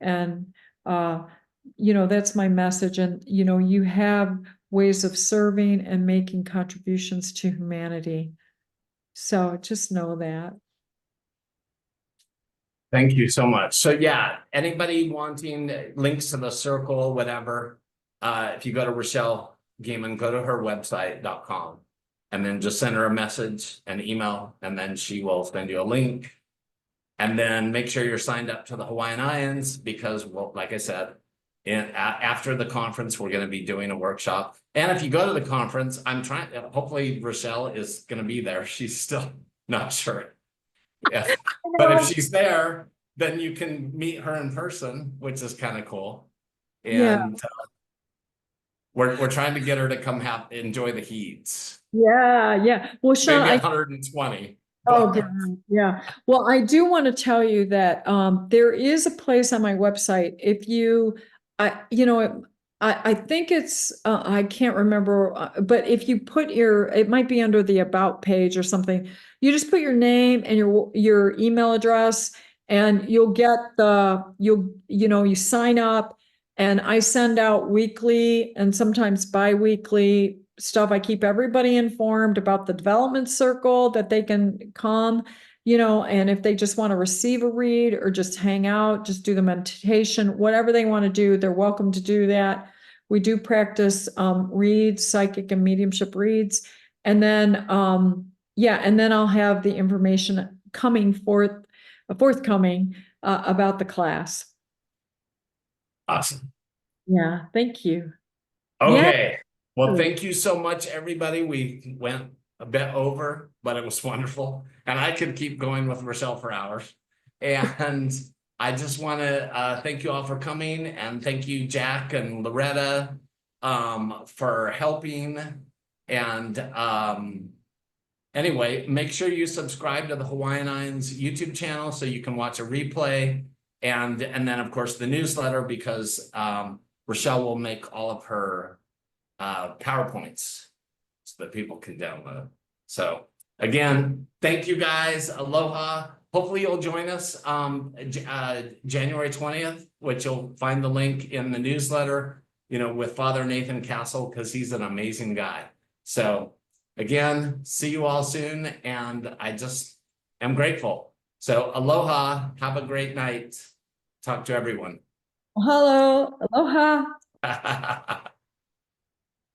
And, that's my message. And, you have ways of serving and making contributions to humanity. So just know that. Thank you so much. So yeah, anybody wanting links to the circle, whatever, if you go to Rachelle Gehman, go to her website.com and then just send her a message, an email, and then she will send you a link. And then make sure you're signed up to the Hawaiian IANDS because, well, like I said, after the conference, we're going to be doing a workshop. And if you go to the conference, hopefully Rachelle is going to be there. She's still not sure. Yeah. But if she's there, then you can meet her in person, which is kind of cool. And we're trying to get her to come enjoy the heat. Yeah. Well, Sean, maybe 120. Oh, yeah. Well, I do want to tell you that there is a place on my website. If you, I think it's, I can't remember, but if you put it might be under the about page or something. You just put your name and your email address, and you'll get you sign up, and I send out weekly and sometimes bi-weekly stuff. I keep everybody informed about the development circle that they can come, and if they just want to receive a read or just hang out, just do the meditation, whatever they want to do, they're welcome to do that. We do practice reads, psychic and mediumship reads. And then, and then I'll have the information forthcoming about the class. Awesome. Yeah, thank you. Okay. Yeah. Well, thank you so much, everybody. We went a bit over, but it was wonderful. And I could keep going with Rachelle for hours. And I just want to thank you all for coming. And thank you, Jack and Loretta, for helping. And anyway, make sure you subscribe to the Hawaiian IANDS YouTube channel so you can watch a replay. And then, of course, the newsletter, because Rachelle will make all of her PowerPoints so that people can download. So again, thank you guys. Aloha. Hopefully you'll join us January 20th, which you'll find the link in the newsletter, with Father Nathan Castle, because he's an amazing guy. So again, see you all soon. And I just am grateful. So aloha. Have a great night. Talk to everyone. Hello. Aloha.